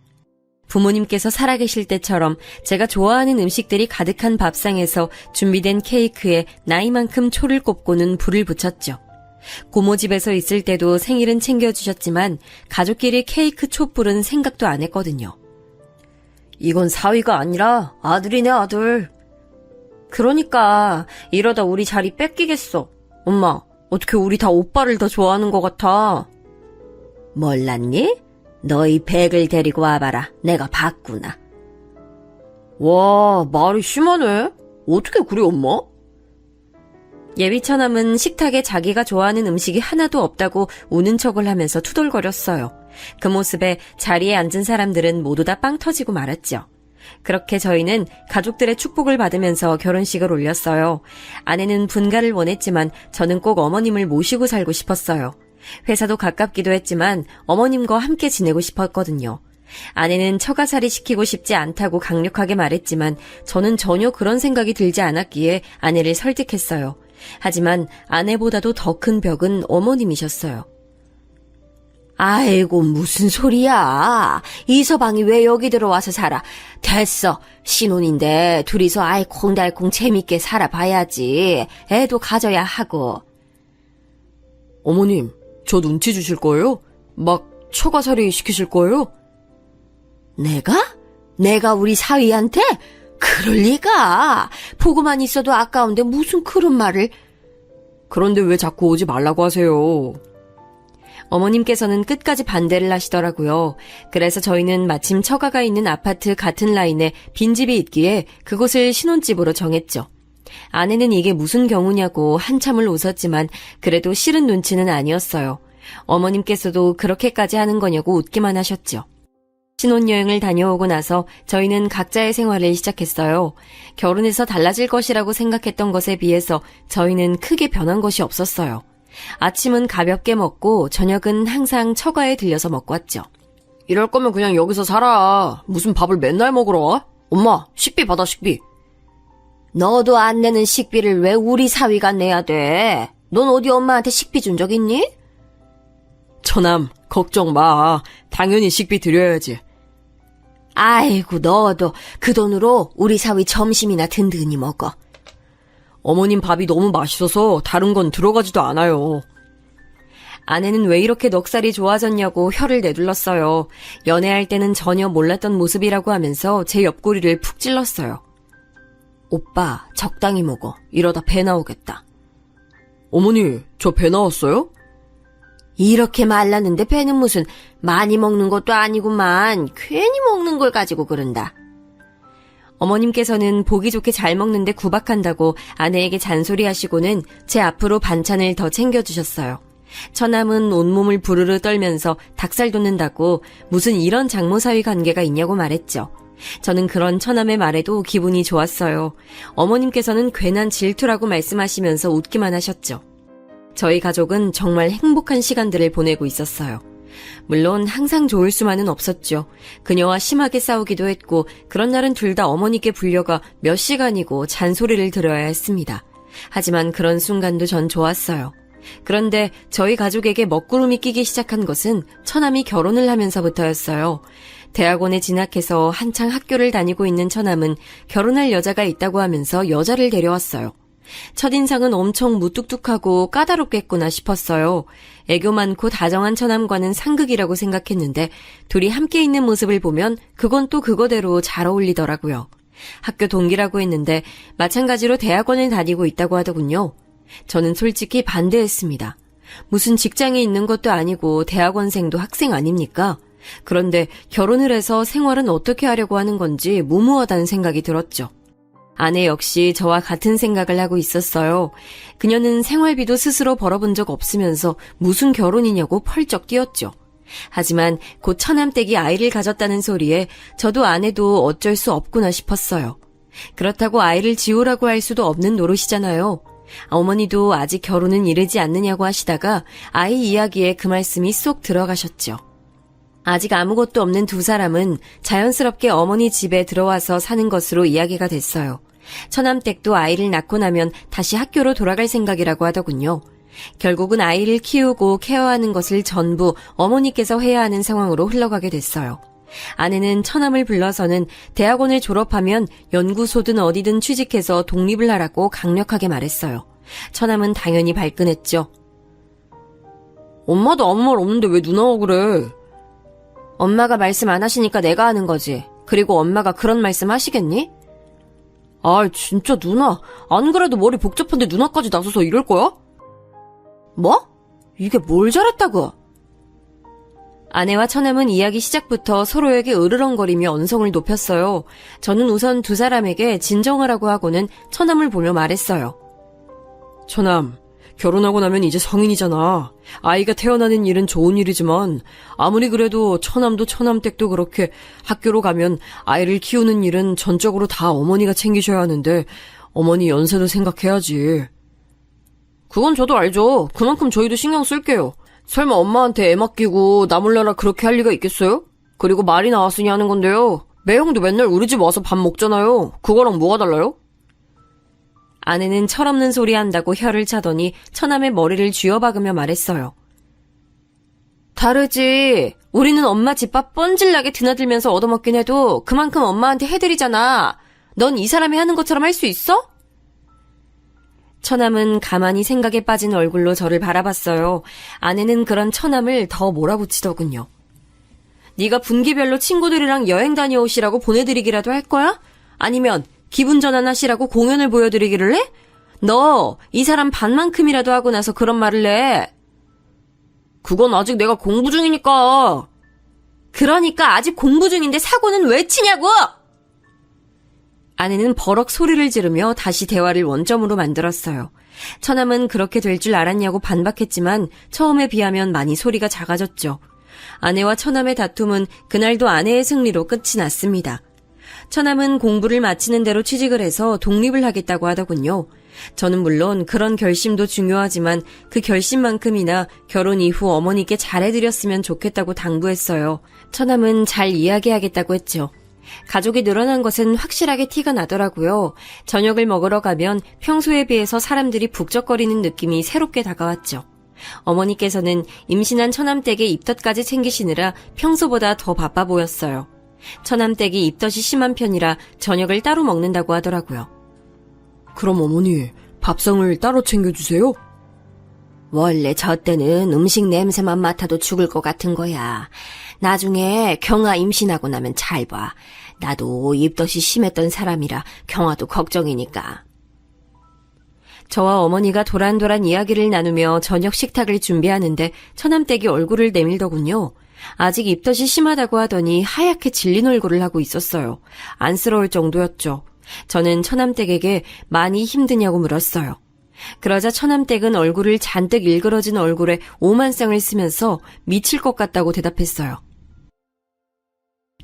부모님께서 살아계실 때처럼 제가 좋아하는 음식들이 가득한 밥상에서 준비된 케이크에 나이만큼 초를 꼽고는 불을 붙였죠. 고모 집에서 있을 때도 생일은 챙겨주셨지만 가족끼리 케이크 촛불은 생각도 안 했거든요. 이건 사위가 아니라 아들이네, 아들. 그러니까 이러다 우리 자리 뺏기겠어. 엄마, 어떻게 우리 다 오빠를 더 좋아하는 것 같아. 몰랐니? 너희 백을 데리고 와봐라. 내가 봤구나. 와, 말이 심하네. 어떻게 그래, 엄마? 예비 처남은 식탁에 자기가 좋아하는 음식이 하나도 없다고 우는 척을 하면서 투덜거렸어요. 그 모습에 자리에 앉은 사람들은 모두 다 빵 터지고 말았죠. 그렇게 저희는 가족들의 축복을 받으면서 결혼식을 올렸어요. 아내는 분가를 원했지만 저는 꼭 어머님을 모시고 살고 싶었어요. 회사도 가깝기도 했지만 어머님과 함께 지내고 싶었거든요. 아내는 처가살이 시키고 싶지 않다고 강력하게 말했지만 저는 전혀 그런 생각이 들지 않았기에 아내를 설득했어요. 하지만 아내보다도 더 큰 벽은 어머님이셨어요. 아이고 무슨 소리야. 이서방이 왜 여기 들어와서 살아. 됐어. 신혼인데 둘이서 알콩달콩 재밌게 살아봐야지. 애도 가져야 하고. 어머님, 저 눈치 주실 거예요? 막 처가살이 시키실 거예요? 내가 우리 사위한테? 그럴 리가. 보고만 있어도 아까운데 무슨 그런 말을. 그런데 왜 자꾸 오지 말라고 하세요? 어머님께서는 끝까지 반대를 하시더라고요. 그래서 저희는 마침 처가가 있는 아파트 같은 라인에 빈집이 있기에 그곳을 신혼집으로 정했죠. 아내는 이게 무슨 경우냐고 한참을 웃었지만 그래도 싫은 눈치는 아니었어요. 어머님께서도 그렇게까지 하는 거냐고 웃기만 하셨죠. 신혼여행을 다녀오고 나서 저희는 각자의 생활을 시작했어요. 결혼해서 달라질 것이라고 생각했던 것에 비해서 저희는 크게 변한 것이 없었어요. 아침은 가볍게 먹고 저녁은 항상 처가에 들려서 먹고 왔죠. 이럴 거면 그냥 여기서 살아. 무슨 밥을 맨날 먹으러 와? 엄마, 식비 받아, 식비. 너도 안 내는 식비를 왜 우리 사위가 내야 돼? 넌 어디 엄마한테 식비 준 적 있니? 처남, 걱정 마. 당연히 식비 드려야지. 아이고 너도 그 돈으로 우리 사위 점심이나 든든히 먹어. 어머님 밥이 너무 맛있어서 다른 건 들어가지도 않아요. 아내는 왜 이렇게 넉살이 좋아졌냐고 혀를 내둘렀어요. 연애할 때는 전혀 몰랐던 모습이라고 하면서 제 옆구리를 푹 찔렀어요. 오빠, 적당히 먹어. 이러다 배 나오겠다. 어머니, 저 배 나왔어요? 이렇게 말랐는데 배는 무슨 많이 먹는 것도 아니구만. 괜히 먹는 걸 가지고 그런다. 어머님께서는 보기 좋게 잘 먹는데 구박한다고 아내에게 잔소리하시고는 제 앞으로 반찬을 더 챙겨주셨어요. 처남은 온몸을 부르르 떨면서 닭살 돋는다고 무슨 이런 장모사위 관계가 있냐고 말했죠. 저는 그런 처남의 말에도 기분이 좋았어요. 어머님께서는 괜한 질투라고 말씀하시면서 웃기만 하셨죠. 저희 가족은 정말 행복한 시간들을 보내고 있었어요. 물론 항상 좋을 수만은 없었죠. 그녀와 심하게 싸우기도 했고 그런 날은 둘 다 어머니께 불려가 몇 시간이고 잔소리를 들어야 했습니다. 하지만 그런 순간도 전 좋았어요. 그런데 저희 가족에게 먹구름이 끼기 시작한 것은 처남이 결혼을 하면서부터였어요. 대학원에 진학해서 한창 학교를 다니고 있는 처남은 결혼할 여자가 있다고 하면서 여자를 데려왔어요. 첫인상은 엄청 무뚝뚝하고 까다롭겠구나 싶었어요. 애교 많고 다정한 처남과는 상극이라고 생각했는데 둘이 함께 있는 모습을 보면 그건 또 그거대로 잘 어울리더라고요. 학교 동기라고 했는데 마찬가지로 대학원을 다니고 있다고 하더군요. 저는 솔직히 반대했습니다. 무슨 직장에 있는 것도 아니고 대학원생도 학생 아닙니까? 그런데 결혼을 해서 생활은 어떻게 하려고 하는 건지 무모하다는 생각이 들었죠. 아내 역시 저와 같은 생각을 하고 있었어요. 그녀는 생활비도 스스로 벌어본 적 없으면서 무슨 결혼이냐고 펄쩍 뛰었죠. 하지만 곧 처남댁이 아이를 가졌다는 소리에 저도 아내도 어쩔 수 없구나 싶었어요. 그렇다고 아이를 지우라고 할 수도 없는 노릇이잖아요. 어머니도 아직 결혼은 이르지 않느냐고 하시다가 아이 이야기에 그 말씀이 쏙 들어가셨죠. 아직 아무것도 없는 두 사람은 자연스럽게 어머니 집에 들어와서 사는 것으로 이야기가 됐어요. 처남댁도 아이를 낳고 나면 다시 학교로 돌아갈 생각이라고 하더군요. 결국은 아이를 키우고 케어하는 것을 전부 어머니께서 해야 하는 상황으로 흘러가게 됐어요. 아내는 처남을 불러서는 대학원을 졸업하면 연구소든 어디든 취직해서 독립을 하라고 강력하게 말했어요. 처남은 당연히 발끈했죠. 엄마도 아무 말 없는데 왜 누나가 그래? 엄마가 말씀 안 하시니까 내가 하는 거지. 그리고 엄마가 그런 말씀 하시겠니? 아, 진짜 누나. 안 그래도 머리 복잡한데 누나까지 나서서 이럴 거야? 뭐? 이게 뭘 잘했다고? 아내와 처남은 이야기 시작부터 서로에게 으르렁거리며 언성을 높였어요. 저는 우선 두 사람에게 진정하라고 하고는 처남을 보며 말했어요. 처남, 결혼하고 나면 이제 성인이잖아. 아이가 태어나는 일은 좋은 일이지만 아무리 그래도 처남도 처남댁도 그렇게 학교로 가면 아이를 키우는 일은 전적으로 다 어머니가 챙기셔야 하는데 어머니 연세도 생각해야지. 그건 저도 알죠. 그만큼 저희도 신경 쓸게요. 설마 엄마한테 애 맡기고 나 몰라라 그렇게 할 리가 있겠어요? 그리고 말이 나왔으니 하는 건데요. 매형도 맨날 우리 집 와서 밥 먹잖아요. 그거랑 뭐가 달라요? 아내는 철없는 소리 한다고 혀를 차더니 처남의 머리를 쥐어박으며 말했어요. 다르지. 우리는 엄마 집밥 뻔질나게 드나들면서 얻어먹긴 해도 그만큼 엄마한테 해드리잖아. 넌 이 사람이 하는 것처럼 할 수 있어? 처남은 가만히 생각에 빠진 얼굴로 저를 바라봤어요. 아내는 그런 처남을 더 몰아붙이더군요. 네가 분기별로 친구들이랑 여행 다녀오시라고 보내드리기라도 할 거야? 아니면 기분 전환하시라고 공연을 보여드리기를 해? 너 이 사람 반만큼이라도 하고 나서 그런 말을 해. 그건 아직 내가 공부 중이니까. 그러니까 아직 공부 중인데 사고는 왜 치냐고! 아내는 버럭 소리를 지르며 다시 대화를 원점으로 만들었어요. 처남은 그렇게 될 줄 알았냐고 반박했지만 처음에 비하면 많이 소리가 작아졌죠. 아내와 처남의 다툼은 그날도 아내의 승리로 끝이 났습니다. 처남은 공부를 마치는 대로 취직을 해서 독립을 하겠다고 하더군요. 저는 물론 그런 결심도 중요하지만 그 결심만큼이나 결혼 이후 어머니께 잘해드렸으면 좋겠다고 당부했어요. 처남은 잘 이야기하겠다고 했죠. 가족이 늘어난 것은 확실하게 티가 나더라고요. 저녁을 먹으러 가면 평소에 비해서 사람들이 북적거리는 느낌이 새롭게 다가왔죠. 어머니께서는 임신한 처남댁의 입덧까지 챙기시느라 평소보다 더 바빠 보였어요. 처남댁이 입덧이 심한 편이라 저녁을 따로 먹는다고 하더라고요. 그럼 어머니, 밥상을 따로 챙겨주세요? 원래 저 때는 음식 냄새만 맡아도 죽을 것 같은 거야. 나중에 경아 임신하고 나면 잘 봐. 나도 입덧이 심했던 사람이라 경아도 걱정이니까. 저와 어머니가 도란도란 이야기를 나누며 저녁 식탁을 준비하는데 처남댁이 얼굴을 내밀더군요. 아직 입덧이 심하다고 하더니 하얗게 질린 얼굴을 하고 있었어요. 안쓰러울 정도였죠. 저는 처남댁에게 많이 힘드냐고 물었어요. 그러자 처남댁은 얼굴을 잔뜩 일그러진 얼굴에 오만상을 쓰면서 미칠 것 같다고 대답했어요.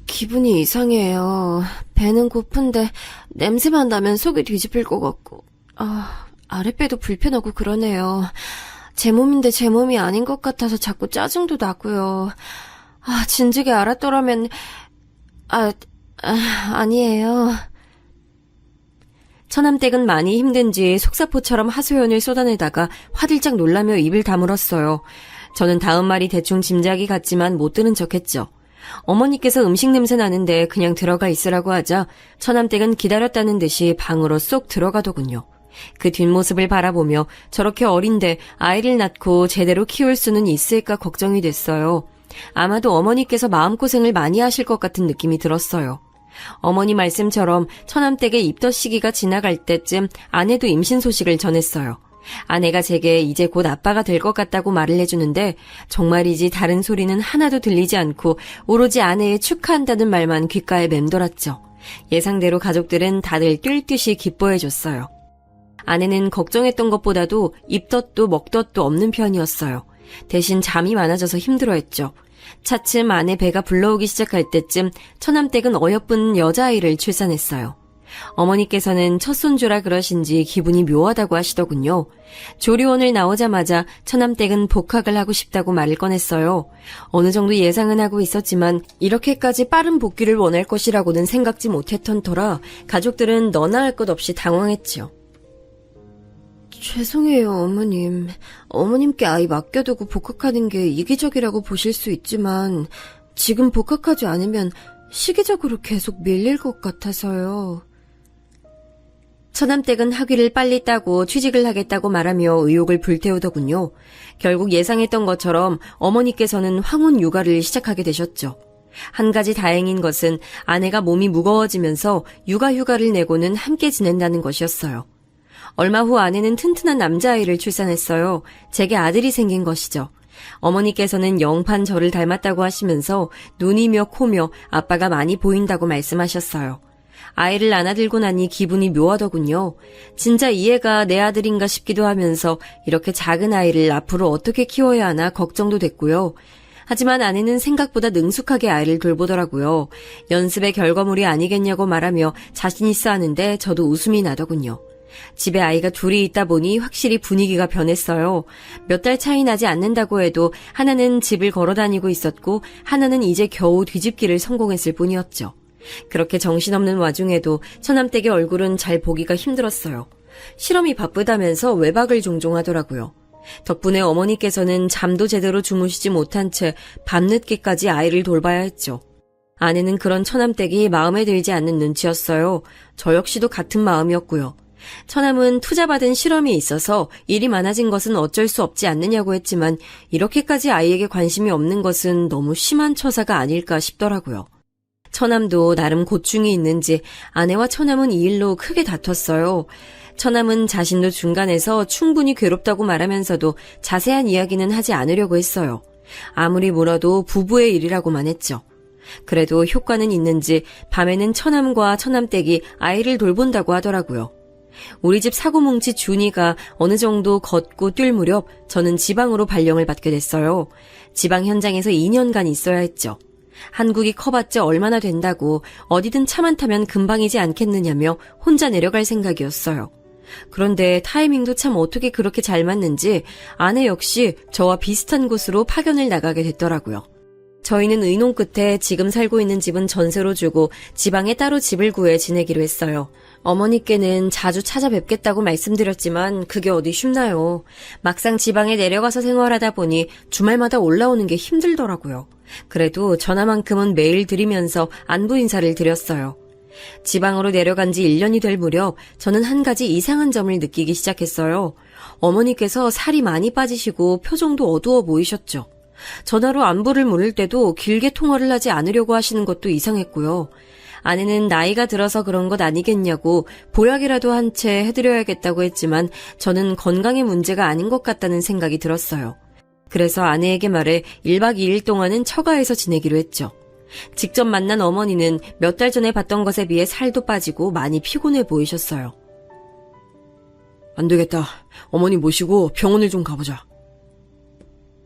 기분이 이상해요. 배는 고픈데 냄새만 나면 속이 뒤집힐 것 같고 아랫배도 불편하고 그러네요. 제 몸인데 제 몸이 아닌 것 같아서 자꾸 짜증도 나고요. 진즉에 알았더라면 아니에요. 처남댁은 많이 힘든지 속사포처럼 하소연을 쏟아내다가 화들짝 놀라며 입을 다물었어요. 저는 다음 말이 대충 짐작이 갔지만 못 들은 척했죠. 어머니께서 음식 냄새 나는데 그냥 들어가 있으라고 하자 처남댁은 기다렸다는 듯이 방으로 쏙 들어가더군요. 그 뒷모습을 바라보며 저렇게 어린데 아이를 낳고 제대로 키울 수는 있을까 걱정이 됐어요. 아마도 어머니께서 마음고생을 많이 하실 것 같은 느낌이 들었어요. 어머니 말씀처럼 처남댁의 입덧 시기가 지나갈 때쯤 아내도 임신 소식을 전했어요. 아내가 제게 이제 곧 아빠가 될 것 같다고 말을 해주는데 정말이지 다른 소리는 하나도 들리지 않고 오로지 아내의 축하한다는 말만 귓가에 맴돌았죠. 예상대로 가족들은 다들 뛸 듯이 기뻐해줬어요. 아내는 걱정했던 것보다도 입덧도 먹덧도 없는 편이었어요. 대신 잠이 많아져서 힘들어했죠. 차츰 아내 배가 불러오기 시작할 때쯤 처남댁은 어여쁜 여자아이를 출산했어요. 어머니께서는 첫 손주라 그러신지 기분이 묘하다고 하시더군요. 조리원을 나오자마자 처남댁은 복학을 하고 싶다고 말을 꺼냈어요. 어느 정도 예상은 하고 있었지만 이렇게까지 빠른 복귀를 원할 것이라고는 생각지 못했던 터라 가족들은 너나 할 것 없이 당황했지요. 죄송해요, 어머님. 어머님께 아이 맡겨두고 복학하는 게 이기적이라고 보실 수 있지만 지금 복학하지 않으면 시기적으로 계속 밀릴 것 같아서요. 처남댁은 학위를 빨리 따고 취직을 하겠다고 말하며 의욕을 불태우더군요. 결국 예상했던 것처럼 어머니께서는 황혼 육아를 시작하게 되셨죠. 한 가지 다행인 것은 아내가 몸이 무거워지면서 육아 휴가를 내고는 함께 지낸다는 것이었어요. 얼마 후 아내는 튼튼한 남자아이를 출산했어요. 제게 아들이 생긴 것이죠. 어머니께서는 영판 저를 닮았다고 하시면서 눈이며 코며 아빠가 많이 보인다고 말씀하셨어요. 아이를 안아들고 나니 기분이 묘하더군요. 진짜 이 애가 내 아들인가 싶기도 하면서 이렇게 작은 아이를 앞으로 어떻게 키워야 하나 걱정도 됐고요. 하지만 아내는 생각보다 능숙하게 아이를 돌보더라고요. 연습의 결과물이 아니겠냐고 말하며 자신 있어 하는데 저도 웃음이 나더군요. 집에 아이가 둘이 있다 보니 확실히 분위기가 변했어요. 몇 달 차이 나지 않는다고 해도 하나는 집을 걸어 다니고 있었고 하나는 이제 겨우 뒤집기를 성공했을 뿐이었죠. 그렇게 정신없는 와중에도 처남댁의 얼굴은 잘 보기가 힘들었어요. 실험이 바쁘다면서 외박을 종종 하더라고요. 덕분에 어머니께서는 잠도 제대로 주무시지 못한 채 밤늦게까지 아이를 돌봐야 했죠. 아내는 그런 처남댁이 마음에 들지 않는 눈치였어요. 저 역시도 같은 마음이었고요. 처남은 투자받은 실험이 있어서 일이 많아진 것은 어쩔 수 없지 않느냐고 했지만 이렇게까지 아이에게 관심이 없는 것은 너무 심한 처사가 아닐까 싶더라고요. 처남도 나름 고충이 있는지 아내와 처남은 이 일로 크게 다퉜어요. 처남은 자신도 중간에서 충분히 괴롭다고 말하면서도 자세한 이야기는 하지 않으려고 했어요. 아무리 물어도 부부의 일이라고만 했죠. 그래도 효과는 있는지 밤에는 처남과 처남댁이 아이를 돌본다고 하더라고요. 우리 집 사고뭉치 준이가 어느 정도 걷고 뛸 무렵 저는 지방으로 발령을 받게 됐어요. 지방 현장에서 2년간 있어야 했죠. 한국이 커봤자 얼마나 된다고 어디든 차만 타면 금방이지 않겠느냐며 혼자 내려갈 생각이었어요. 그런데 타이밍도 참 어떻게 그렇게 잘 맞는지 아내 역시 저와 비슷한 곳으로 파견을 나가게 됐더라고요. 저희는 의논 끝에 지금 살고 있는 집은 전세로 주고 지방에 따로 집을 구해 지내기로 했어요. 어머니께는 자주 찾아뵙겠다고 말씀드렸지만 그게 어디 쉽나요. 막상 지방에 내려가서 생활하다 보니 주말마다 올라오는 게 힘들더라고요. 그래도 전화만큼은 매일 드리면서 안부 인사를 드렸어요. 지방으로 내려간 지 1년이 될 무렵 저는 한 가지 이상한 점을 느끼기 시작했어요. 어머니께서 살이 많이 빠지시고 표정도 어두워 보이셨죠. 전화로 안부를 물을 때도 길게 통화를 하지 않으려고 하시는 것도 이상했고요. 아내는 나이가 들어서 그런 것 아니겠냐고 보약이라도 한 채 해드려야겠다고 했지만 저는 건강의 문제가 아닌 것 같다는 생각이 들었어요. 그래서 아내에게 말해 1박 2일 동안은 처가에서 지내기로 했죠. 직접 만난 어머니는 몇 달 전에 봤던 것에 비해 살도 빠지고 많이 피곤해 보이셨어요. 안 되겠다. 어머니 모시고 병원을 좀 가보자.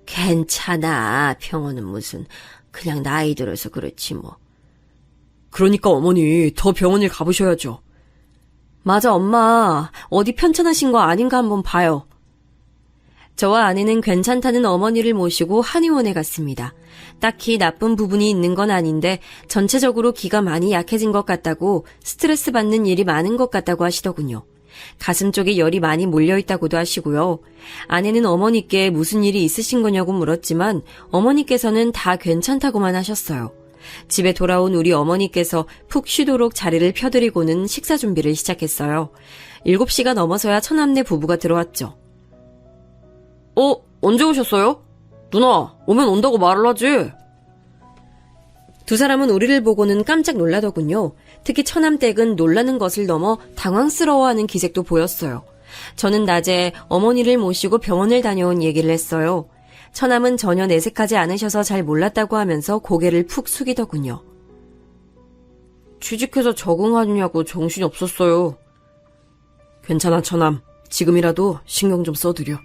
괜찮아. 병원은 무슨. 그냥 나이 들어서 그렇지 뭐. 그러니까 어머니 더 병원을 가보셔야죠. 맞아, 엄마. 어디 편찮으신 거 아닌가 한번 봐요. 저와 아내는 괜찮다는 어머니를 모시고 한의원에 갔습니다. 딱히 나쁜 부분이 있는 건 아닌데 전체적으로 기가 많이 약해진 것 같다고, 스트레스 받는 일이 많은 것 같다고 하시더군요. 가슴 쪽에 열이 많이 몰려있다고도 하시고요. 아내는 어머니께 무슨 일이 있으신 거냐고 물었지만 어머니께서는 다 괜찮다고만 하셨어요. 집에 돌아온 우리 어머니께서 푹 쉬도록 자리를 펴드리고는 식사 준비를 시작했어요. 7시가 넘어서야 처남네 부부가 들어왔죠. 언제 오셨어요? 누나, 오면 온다고 말을 하지. 두 사람은 우리를 보고는 깜짝 놀라더군요. 특히 처남댁은 놀라는 것을 넘어 당황스러워하는 기색도 보였어요. 저는 낮에 어머니를 모시고 병원을 다녀온 얘기를 했어요. 처남은 전혀 내색하지 않으셔서 잘 몰랐다고 하면서 고개를 푹 숙이더군요. 취직해서 적응하느냐고 정신이 없었어요. 괜찮아, 처남. 지금이라도 신경 좀 써드려.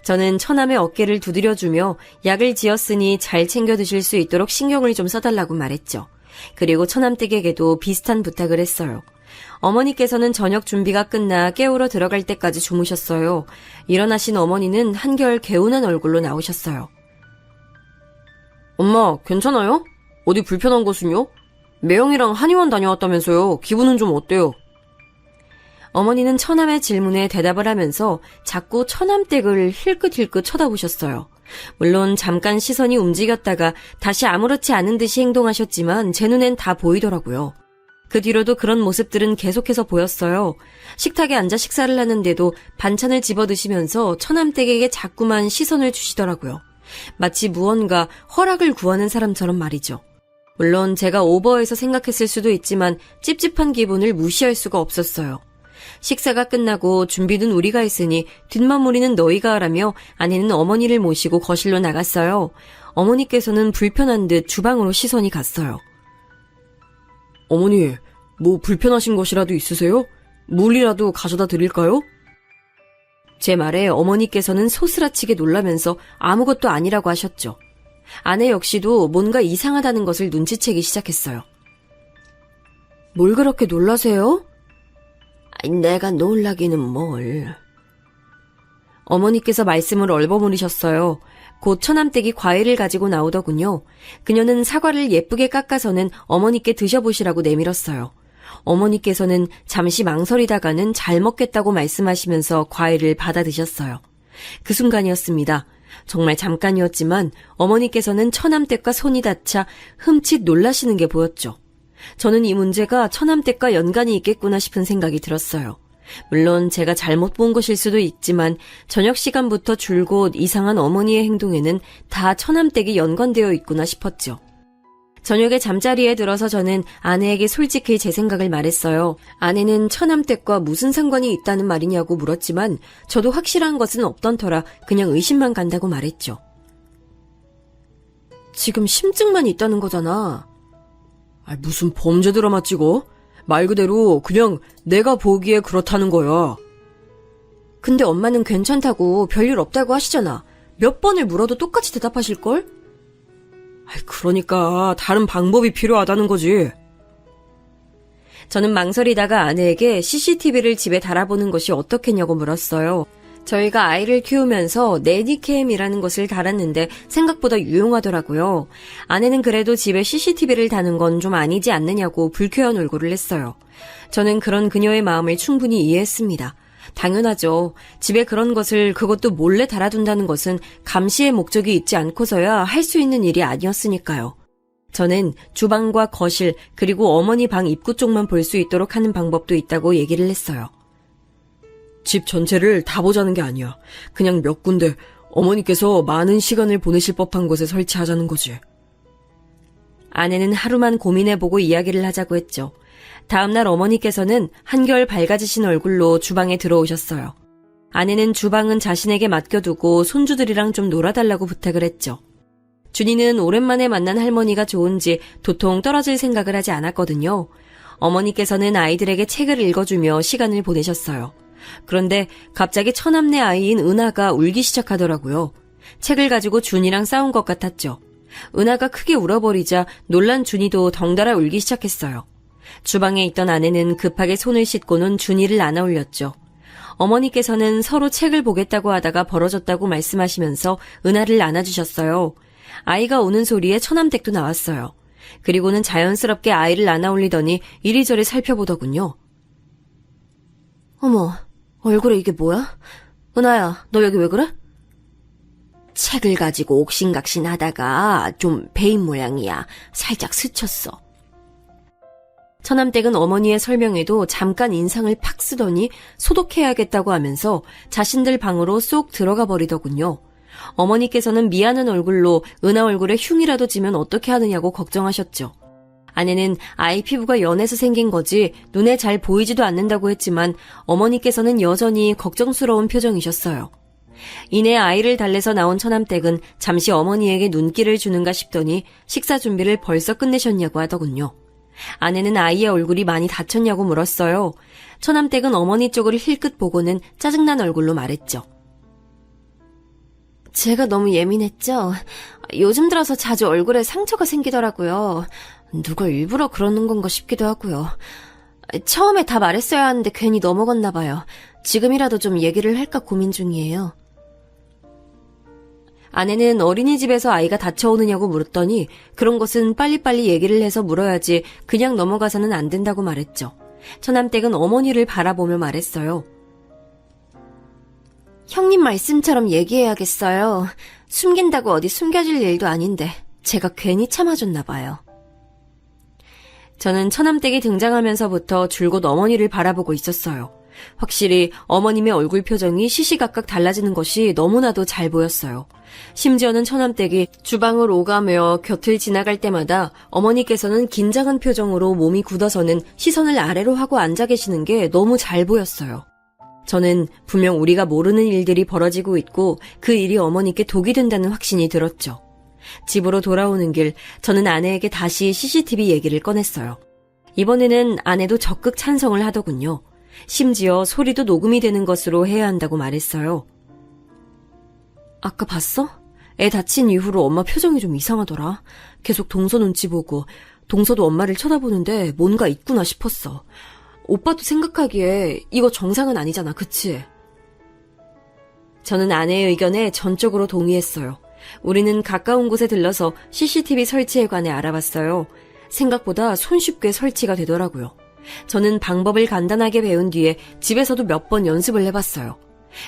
저는 처남의 어깨를 두드려주며 약을 지었으니 잘 챙겨 드실 수 있도록 신경을 좀 써달라고 말했죠. 그리고 처남댁에게도 비슷한 부탁을 했어요. 어머니께서는 저녁 준비가 끝나 깨우러 들어갈 때까지 주무셨어요. 일어나신 어머니는 한결 개운한 얼굴로 나오셨어요. 엄마, 괜찮아요? 어디 불편한 곳은요? 매형이랑 한의원 다녀왔다면서요. 기분은 좀 어때요? 어머니는 처남의 질문에 대답을 하면서 자꾸 처남댁을 힐끗힐끗 쳐다보셨어요. 물론 잠깐 시선이 움직였다가 다시 아무렇지 않은 듯이 행동하셨지만 제 눈엔 다 보이더라고요. 그 뒤로도 그런 모습들은 계속해서 보였어요. 식탁에 앉아 식사를 하는데도 반찬을 집어 드시면서 처남댁에게 자꾸만 시선을 주시더라고요. 마치 무언가 허락을 구하는 사람처럼 말이죠. 물론 제가 오버해서 생각했을 수도 있지만 찝찝한 기분을 무시할 수가 없었어요. 식사가 끝나고 준비는 우리가 했으니 뒷마무리는 너희가 하라며 아내는 어머니를 모시고 거실로 나갔어요. 어머니께서는 불편한 듯 주방으로 시선이 갔어요. 어머니, 뭐 불편하신 것이라도 있으세요? 물이라도 가져다 드릴까요? 제 말에 어머니께서는 소스라치게 놀라면서 아무것도 아니라고 하셨죠. 아내 역시도 뭔가 이상하다는 것을 눈치채기 시작했어요. 뭘 그렇게 놀라세요? 내가 놀라기는 뭘. 어머니께서 말씀을 얼버무리셨어요. 곧 처남댁이 과일을 가지고 나오더군요. 그녀는 사과를 예쁘게 깎아서는 어머니께 드셔보시라고 내밀었어요. 어머니께서는 잠시 망설이다가는 잘 먹겠다고 말씀하시면서 과일을 받아 드셨어요. 그 순간이었습니다. 정말 잠깐이었지만 어머니께서는 처남댁과 손이 닿자 흠칫 놀라시는 게 보였죠. 저는 이 문제가 처남댁과 연관이 있겠구나 싶은 생각이 들었어요. 물론 제가 잘못 본 것일 수도 있지만 저녁 시간부터 줄곧 이상한 어머니의 행동에는 다 처남댁이 연관되어 있구나 싶었죠. 저녁에 잠자리에 들어서 저는 아내에게 솔직히 제 생각을 말했어요. 아내는 처남댁과 무슨 상관이 있다는 말이냐고 물었지만 저도 확실한 것은 없던 터라 그냥 의심만 간다고 말했죠. 지금 심증만 있다는 거잖아. 무슨 범죄 드라마 찍어? 말 그대로 그냥 내가 보기에 그렇다는 거야. 근데 엄마는 괜찮다고 별일 없다고 하시잖아. 몇 번을 물어도 똑같이 대답하실걸? 그러니까 다른 방법이 필요하다는 거지. 저는 망설이다가 아내에게 CCTV를 집에 달아보는 것이 어떻겠냐고 물었어요. 저희가 아이를 키우면서 내니캠이라는 것을 달았는데 생각보다 유용하더라고요. 아내는 그래도 집에 CCTV를 다는 건 좀 아니지 않느냐고 불쾌한 얼굴을 했어요. 저는 그런 그녀의 마음을 충분히 이해했습니다. 당연하죠. 집에 그런 것을 그것도 몰래 달아둔다는 것은 감시의 목적이 있지 않고서야 할 수 있는 일이 아니었으니까요. 저는 주방과 거실 그리고 어머니 방 입구 쪽만 볼 수 있도록 하는 방법도 있다고 얘기를 했어요. 집 전체를 다 보자는 게 아니야. 그냥 몇 군데 어머니께서 많은 시간을 보내실 법한 곳에 설치하자는 거지. 아내는 하루만 고민해보고 이야기를 하자고 했죠. 다음날 어머니께서는 한결 밝아지신 얼굴로 주방에 들어오셨어요. 아내는 주방은 자신에게 맡겨두고 손주들이랑 좀 놀아달라고 부탁을 했죠. 준이는 오랜만에 만난 할머니가 좋은지 도통 떨어질 생각을 하지 않았거든요. 어머니께서는 아이들에게 책을 읽어주며 시간을 보내셨어요. 그런데 갑자기 처남네 아이인 은하가 울기 시작하더라고요. 책을 가지고 준이랑 싸운 것 같았죠. 은하가 크게 울어버리자 놀란 준이도 덩달아 울기 시작했어요. 주방에 있던 아내는 급하게 손을 씻고는 준이를 안아 올렸죠. 어머니께서는 서로 책을 보겠다고 하다가 벌어졌다고 말씀하시면서 은하를 안아주셨어요. 아이가 우는 소리에 처남댁도 나왔어요. 그리고는 자연스럽게 아이를 안아 올리더니 이리저리 살펴보더군요. 어머, 얼굴에 이게 뭐야? 은하야, 너 여기 왜 그래? 책을 가지고 옥신각신 하다가 좀 베인 모양이야. 살짝 스쳤어. 처남댁은 어머니의 설명에도 잠깐 인상을 팍 쓰더니 소독해야겠다고 하면서 자신들 방으로 쏙 들어가 버리더군요. 어머니께서는 미안한 얼굴로 은하 얼굴에 흉이라도 지면 어떻게 하느냐고 걱정하셨죠. 아내는 아이 피부가 연해서 생긴 거지 눈에 잘 보이지도 않는다고 했지만 어머니께서는 여전히 걱정스러운 표정이셨어요. 이내 아이를 달래서 나온 처남댁은 잠시 어머니에게 눈길을 주는가 싶더니 식사 준비를 벌써 끝내셨냐고 하더군요. 아내는 아이의 얼굴이 많이 다쳤냐고 물었어요. 처남댁은 어머니 쪽을 힐끗 보고는 짜증난 얼굴로 말했죠. 제가 너무 예민했죠. 요즘 들어서 자주 얼굴에 상처가 생기더라고요. 누가 일부러 그러는 건가 싶기도 하고요. 처음에 다 말했어야 하는데 괜히 넘어갔나 봐요. 지금이라도 좀 얘기를 할까 고민 중이에요. 아내는 어린이집에서 아이가 다쳐오느냐고 물었더니 그런 것은 빨리빨리 얘기를 해서 물어야지 그냥 넘어가서는 안 된다고 말했죠. 처남댁은 어머니를 바라보며 말했어요. 형님 말씀처럼 얘기해야겠어요. 숨긴다고 어디 숨겨질 일도 아닌데 제가 괜히 참아줬나 봐요. 저는 처남댁이 등장하면서부터 줄곧 어머니를 바라보고 있었어요. 확실히 어머님의 얼굴 표정이 시시각각 달라지는 것이 너무나도 잘 보였어요. 심지어는 처남댁이 주방을 오가며 곁을 지나갈 때마다 어머니께서는 긴장한 표정으로 몸이 굳어서는 시선을 아래로 하고 앉아 계시는 게 너무 잘 보였어요. 저는 분명 우리가 모르는 일들이 벌어지고 있고 그 일이 어머니께 독이 된다는 확신이 들었죠. 집으로 돌아오는 길 저는 아내에게 다시 CCTV 얘기를 꺼냈어요. 이번에는 아내도 적극 찬성을 하더군요. 심지어 소리도 녹음이 되는 것으로 해야 한다고 말했어요. 아까 봤어? 애 다친 이후로 엄마 표정이 좀 이상하더라. 계속 동서 눈치 보고 동서도 엄마를 쳐다보는데 뭔가 있구나 싶었어. 오빠도 생각하기에 이거 정상은 아니잖아, 그치? 저는 아내의 의견에 전적으로 동의했어요. 우리는 가까운 곳에 들러서 CCTV 설치에 관해 알아봤어요. 생각보다 손쉽게 설치가 되더라고요. 저는 방법을 간단하게 배운 뒤에 집에서도 몇 번 연습을 해봤어요.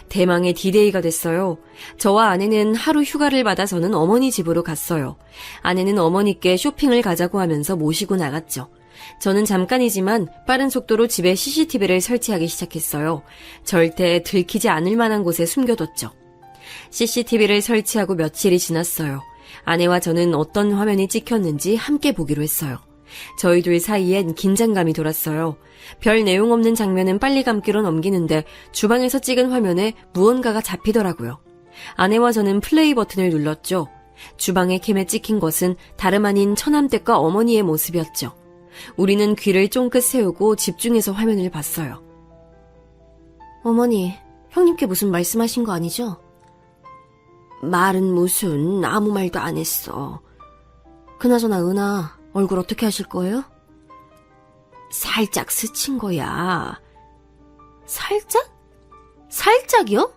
대망의 D-Day가 됐어요. 저와 아내는 하루 휴가를 받아서는 어머니 집으로 갔어요. 아내는 어머니께 쇼핑을 가자고 하면서 모시고 나갔죠. 저는 잠깐이지만 빠른 속도로 집에 CCTV를 설치하기 시작했어요. 절대 들키지 않을 만한 곳에 숨겨뒀죠. CCTV를 설치하고 며칠이 지났어요. 아내와 저는 어떤 화면이 찍혔는지 함께 보기로 했어요. 저희 둘 사이엔 긴장감이 돌았어요. 별 내용 없는 장면은 빨리 감기로 넘기는데 주방에서 찍은 화면에 무언가가 잡히더라고요. 아내와 저는 플레이 버튼을 눌렀죠. 주방의 캠에 찍힌 것은 다름 아닌 처남댁과 어머니의 모습이었죠. 우리는 귀를 쫑긋 세우고 집중해서 화면을 봤어요. 어머니, 형님께 무슨 말씀하신 거 아니죠? 말은 무슨, 아무 말도 안 했어. 그나저나 은하, 얼굴 어떻게 하실 거예요? 살짝 스친 거야. 살짝? 살짝이요?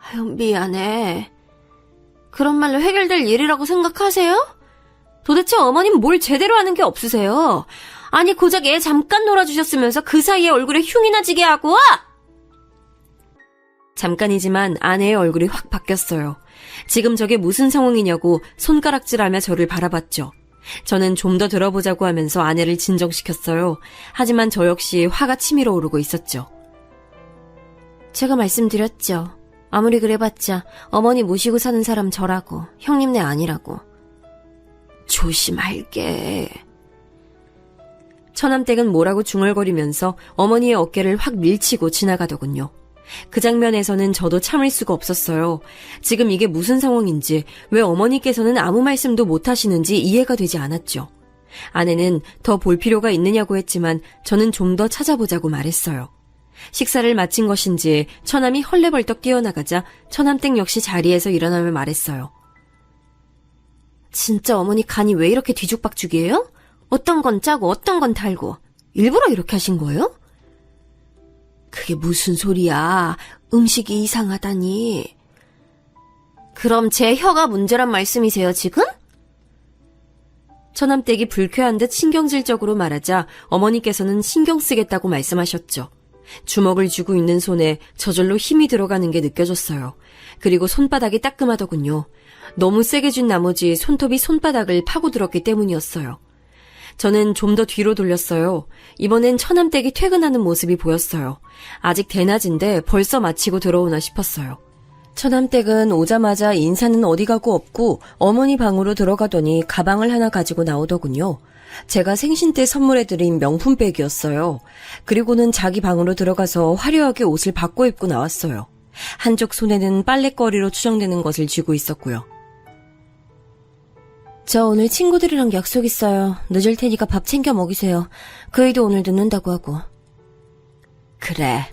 아유, 미안해. 그런 말로 해결될 일이라고 생각하세요? 도대체 어머님 뭘 제대로 하는 게 없으세요? 아니 고작 애 잠깐 놀아주셨으면서 그 사이에 얼굴에 흉이나 지게 하고 와! 잠깐이지만 아내의 얼굴이 확 바뀌었어요. 지금 저게 무슨 상황이냐고 손가락질하며 저를 바라봤죠. 저는 좀 더 들어보자고 하면서 아내를 진정시켰어요. 하지만 저 역시 화가 치밀어 오르고 있었죠. 제가 말씀드렸죠. 아무리 그래봤자 어머니 모시고 사는 사람 저라고, 형님네 아니라고. 조심할게. 처남댁은 뭐라고 중얼거리면서 어머니의 어깨를 확 밀치고 지나가더군요. 그 장면에서는 저도 참을 수가 없었어요. 지금 이게 무슨 상황인지, 왜 어머니께서는 아무 말씀도 못 하시는지 이해가 되지 않았죠. 아내는 더 볼 필요가 있느냐고 했지만 저는 좀 더 찾아보자고 말했어요. 식사를 마친 것인지 처남이 헐레벌떡 뛰어나가자 처남댁 역시 자리에서 일어나며 말했어요. 진짜 어머니 간이 왜 이렇게 뒤죽박죽이에요? 어떤 건 짜고 어떤 건 달고 일부러 이렇게 하신 거예요? 그게 무슨 소리야. 음식이 이상하다니. 그럼 제 혀가 문제란 말씀이세요, 지금? 처남댁이 불쾌한 듯 신경질적으로 말하자 어머니께서는 신경 쓰겠다고 말씀하셨죠. 주먹을 쥐고 있는 손에 저절로 힘이 들어가는 게 느껴졌어요. 그리고 손바닥이 따끔하더군요. 너무 세게 쥔 나머지 손톱이 손바닥을 파고들었기 때문이었어요. 저는 좀 더 뒤로 돌렸어요. 이번엔 처남댁이 퇴근하는 모습이 보였어요. 아직 대낮인데 벌써 마치고 들어오나 싶었어요. 처남댁은 오자마자 인사는 어디 가고 없고 어머니 방으로 들어가더니 가방을 하나 가지고 나오더군요. 제가 생신 때 선물해드린 명품백이었어요. 그리고는 자기 방으로 들어가서 화려하게 옷을 바꿔 입고 나왔어요. 한쪽 손에는 빨랫거리로 추정되는 것을 쥐고 있었고요. 저 오늘 친구들이랑 약속 있어요. 늦을 테니까 밥 챙겨 먹이세요. 그 애도 오늘 늦는다고 하고. 그래.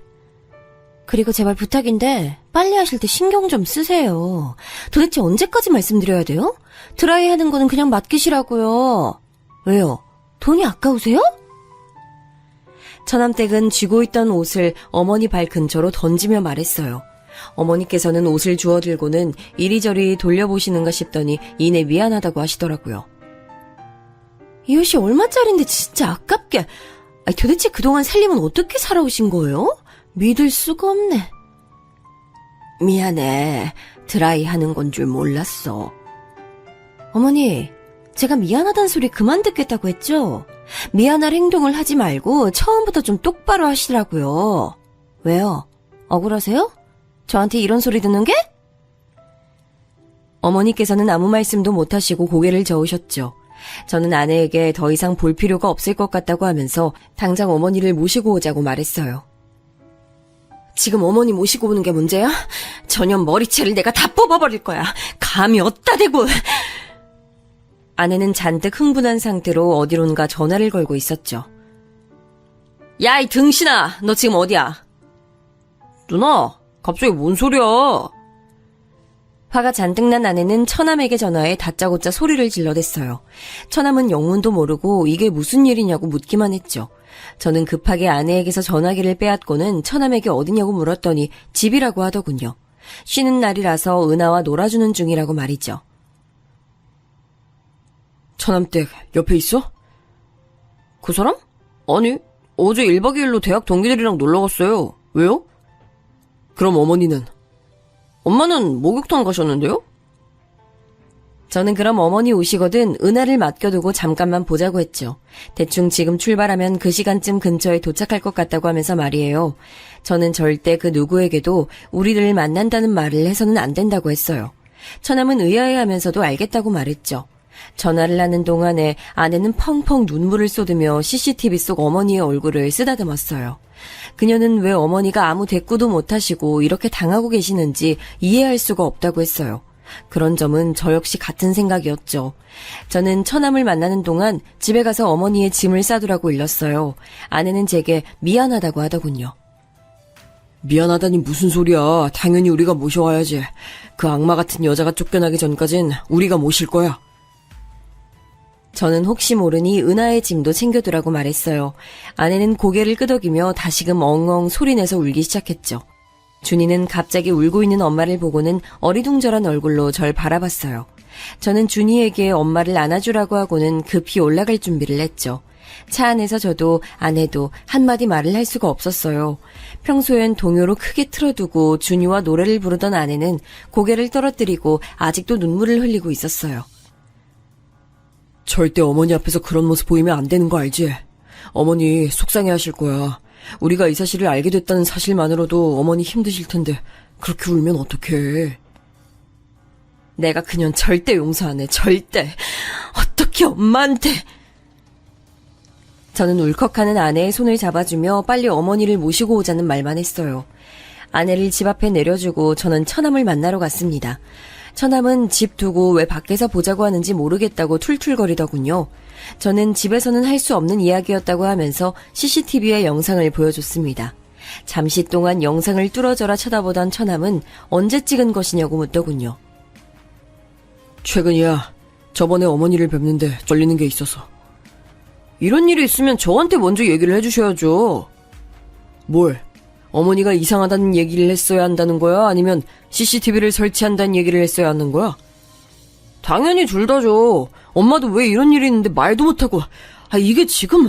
그리고 제발 부탁인데 빨리 하실 때 신경 좀 쓰세요. 도대체 언제까지 말씀드려야 돼요? 드라이 하는 거는 그냥 맡기시라고요. 왜요? 돈이 아까우세요? 처남댁은 쥐고 있던 옷을 어머니 발 근처로 던지며 말했어요. 어머니께서는 옷을 주워들고는 이리저리 돌려보시는가 싶더니 이내 미안하다고 하시더라고요. 이 옷이 얼마짜린데 진짜 아깝게. 도대체 그동안 살림은 어떻게 살아오신 거예요? 믿을 수가 없네. 미안해. 드라이 하는 건 줄 몰랐어. 어머니, 제가 미안하단 소리 그만 듣겠다고 했죠? 미안할 행동을 하지 말고 처음부터 좀 똑바로 하시라고요. 왜요? 억울하세요? 저한테 이런 소리 듣는 게? 어머니께서는 아무 말씀도 못하시고 고개를 저으셨죠. 저는 아내에게 더 이상 볼 필요가 없을 것 같다고 하면서 당장 어머니를 모시고 오자고 말했어요. 지금 어머니 모시고 오는 게 문제야? 저년 머리채를 내가 다 뽑아버릴 거야. 감이 어디다 대고. 아내는 잔뜩 흥분한 상태로 어디론가 전화를 걸고 있었죠. 야, 이 등신아, 너 지금 어디야? 누나, 갑자기 뭔 소리야? 화가 잔뜩 난 아내는 처남에게 전화해 다짜고짜 소리를 질러댔어요. 처남은 영문도 모르고 이게 무슨 일이냐고 묻기만 했죠. 저는 급하게 아내에게서 전화기를 빼앗고는 처남에게 어디냐고 물었더니 집이라고 하더군요. 쉬는 날이라서 은하와 놀아주는 중이라고 말이죠. 처남댁 옆에 있어? 그 사람? 아니, 어제 1박 2일로 대학 동기들이랑 놀러 갔어요. 왜요? 그럼 어머니는? 엄마는 목욕탕 가셨는데요? 저는 그럼 어머니 오시거든 은하를 맡겨두고 잠깐만 보자고 했죠. 대충 지금 출발하면 그 시간쯤 근처에 도착할 것 같다고 하면서 말이에요. 저는 절대 그 누구에게도 우리를 만난다는 말을 해서는 안 된다고 했어요. 처남은 의아해하면서도 알겠다고 말했죠. 전화를 하는 동안에 아내는 펑펑 눈물을 쏟으며 CCTV 속 어머니의 얼굴을 쓰다듬었어요. 그녀는 왜 어머니가 아무 대꾸도 못하시고 이렇게 당하고 계시는지 이해할 수가 없다고 했어요. 그런 점은 저 역시 같은 생각이었죠. 저는 처남을 만나는 동안 집에 가서 어머니의 짐을 싸두라고 일렀어요. 아내는 제게 미안하다고 하더군요. 미안하다니 무슨 소리야. 당연히 우리가 모셔와야지. 그 악마 같은 여자가 쫓겨나기 전까진 우리가 모실 거야. 저는 혹시 모르니 은하의 짐도 챙겨두라고 말했어요. 아내는 고개를 끄덕이며 다시금 엉엉 소리내서 울기 시작했죠. 준이는 갑자기 울고 있는 엄마를 보고는 어리둥절한 얼굴로 절 바라봤어요. 저는 준이에게 엄마를 안아주라고 하고는 급히 올라갈 준비를 했죠. 차 안에서 저도 아내도 한마디 말을 할 수가 없었어요. 평소엔 동요로 크게 틀어두고 준이와 노래를 부르던 아내는 고개를 떨어뜨리고 아직도 눈물을 흘리고 있었어요. 절대 어머니 앞에서 그런 모습 보이면 안 되는 거 알지? 어머니 속상해 하실 거야. 우리가 이 사실을 알게 됐다는 사실만으로도 어머니 힘드실 텐데 그렇게 울면 어떡해. 내가 그년 절대 용서 안 해. 절대. 어떻게 엄마한테. 저는 울컥하는 아내의 손을 잡아주며 빨리 어머니를 모시고 오자는 말만 했어요. 아내를 집 앞에 내려주고 저는 처남을 만나러 갔습니다. 처남은 집 두고 왜 밖에서 보자고 하는지 모르겠다고 툴툴거리더군요. 저는 집에서는 할 수 없는 이야기였다고 하면서 CCTV의 영상을 보여줬습니다. 잠시 동안 영상을 뚫어져라 쳐다보던 처남은 언제 찍은 것이냐고 묻더군요. 최근이야. 저번에 어머니를 뵙는데 걸리는 게 있어서. 이런 일이 있으면 저한테 먼저 얘기를 해주셔야죠. 뭘? 어머니가 이상하다는 얘기를 했어야 한다는 거야? 아니면 CCTV를 설치한다는 얘기를 했어야 하는 거야? 당연히 둘 다죠. 엄마도 왜 이런 일이 있는데 말도 못하고. 이게 지금.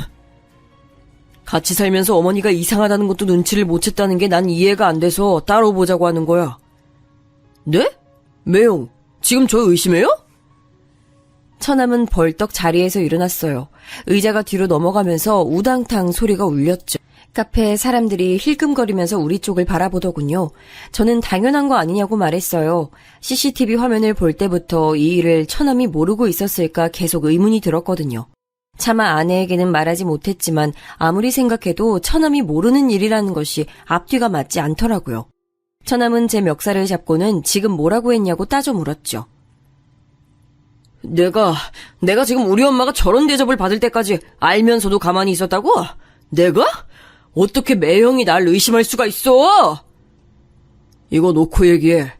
같이 살면서 어머니가 이상하다는 것도 눈치를 못 챘다는 게 난 이해가 안 돼서 따로 보자고 하는 거야. 네? 매용, 지금 저 의심해요? 처남은 벌떡 자리에서 일어났어요. 의자가 뒤로 넘어가면서 우당탕 소리가 울렸죠. 카페에 사람들이 힐끔거리면서 우리 쪽을 바라보더군요. 저는 당연한 거 아니냐고 말했어요. CCTV 화면을 볼 때부터 이 일을 처남이 모르고 있었을까 계속 의문이 들었거든요. 차마 아내에게는 말하지 못했지만 아무리 생각해도 처남이 모르는 일이라는 것이 앞뒤가 맞지 않더라고요. 처남은 제 멱살을 잡고는 지금 뭐라고 했냐고 따져 물었죠. 내가 지금 우리 엄마가 저런 대접을 받을 때까지 알면서도 가만히 있었다고? 내가? 어떻게 매형이 날 의심할 수가 있어? 이거 놓고 얘기해.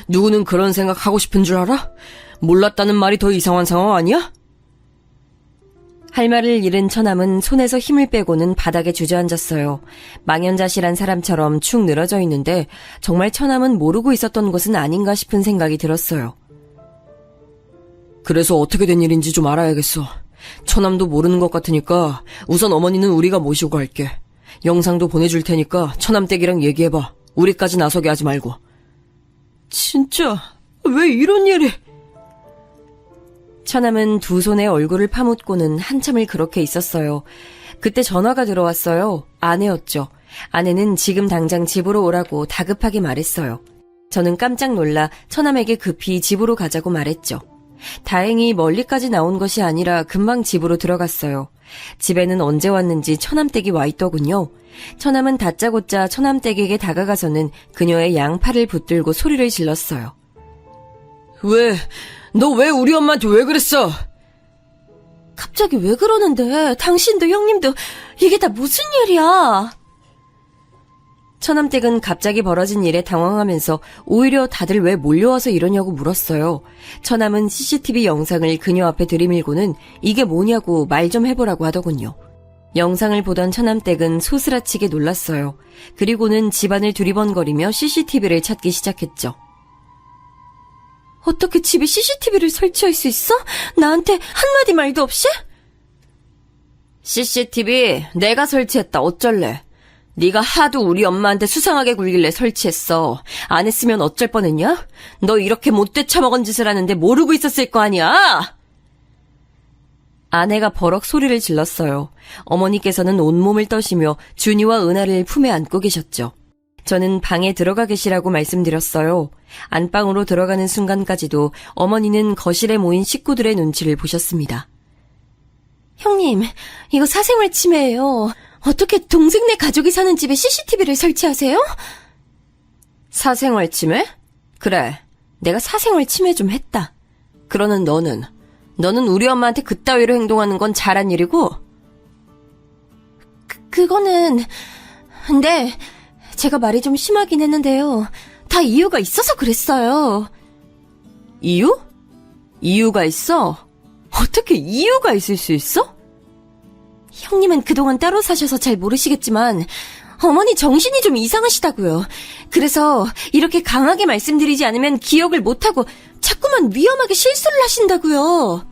누구는 그런 생각하고 싶은 줄 알아? 몰랐다는 말이 더 이상한 상황 아니야? 할 말을 잃은 처남은 손에서 힘을 빼고는 바닥에 주저앉았어요. 망연자실한 사람처럼 축 늘어져 있는데 정말 처남은 모르고 있었던 것은 아닌가 싶은 생각이 들었어요. 그래서 어떻게 된 일인지 좀 알아야겠어. 처남도 모르는 것 같으니까 우선 어머니는 우리가 모시고 갈게. 영상도 보내줄 테니까 처남댁이랑 얘기해봐. 우리까지 나서게 하지 말고. 진짜 왜 이런 일이... 처남은 두 손에 얼굴을 파묻고는 한참을 그렇게 있었어요. 그때 전화가 들어왔어요. 아내였죠. 아내는 지금 당장 집으로 오라고 다급하게 말했어요. 저는 깜짝 놀라 처남에게 급히 집으로 가자고 말했죠. 다행히 멀리까지 나온 것이 아니라 금방 집으로 들어갔어요. 집에는 언제 왔는지 처남댁이 와 있더군요. 처남은 다짜고짜 처남댁에게 다가가서는 그녀의 양팔을 붙들고 소리를 질렀어요. 너 왜 우리 엄마한테 왜 그랬어? 갑자기 왜 그러는데? 당신도 형님도 이게 다 무슨 일이야? 처남댁은 갑자기 벌어진 일에 당황하면서 오히려 다들 왜 몰려와서 이러냐고 물었어요. 처남은 CCTV 영상을 그녀 앞에 들이밀고는 이게 뭐냐고 말 좀 해보라고 하더군요. 영상을 보던 처남댁은 소스라치게 놀랐어요. 그리고는 집안을 두리번거리며 CCTV를 찾기 시작했죠. 어떻게 집에 CCTV를 설치할 수 있어? 나한테 한마디 말도 없이? CCTV 내가 설치했다. 어쩔래? 네가 하도 우리 엄마한테 수상하게 굴길래 설치했어. 안 했으면 어쩔 뻔했냐? 너 이렇게 못돼 처먹은 짓을 하는데 모르고 있었을 거 아니야? 아내가 버럭 소리를 질렀어요. 어머니께서는 온몸을 떠시며 준이와 은하를 품에 안고 계셨죠. 저는 방에 들어가 계시라고 말씀드렸어요. 안방으로 들어가는 순간까지도 어머니는 거실에 모인 식구들의 눈치를 보셨습니다. 형님, 이거 사생활 침해예요. 어떻게 동생네 가족이 사는 집에 CCTV를 설치하세요? 사생활 침해? 그래, 내가 사생활 침해 좀 했다. 그러는 너는 우리 엄마한테 그따위로 행동하는 건 잘한 일이고? 그거는... 근데 제가 말이 좀 심하긴 했는데요. 다 이유가 있어서 그랬어요. 이유? 이유가 있어? 어떻게 이유가 있을 수 있어? 형님은 그동안 따로 사셔서 잘 모르시겠지만 어머니 정신이 좀 이상하시다고요. 그래서 이렇게 강하게 말씀드리지 않으면 기억을 못하고 자꾸만 위험하게 실수를 하신다고요.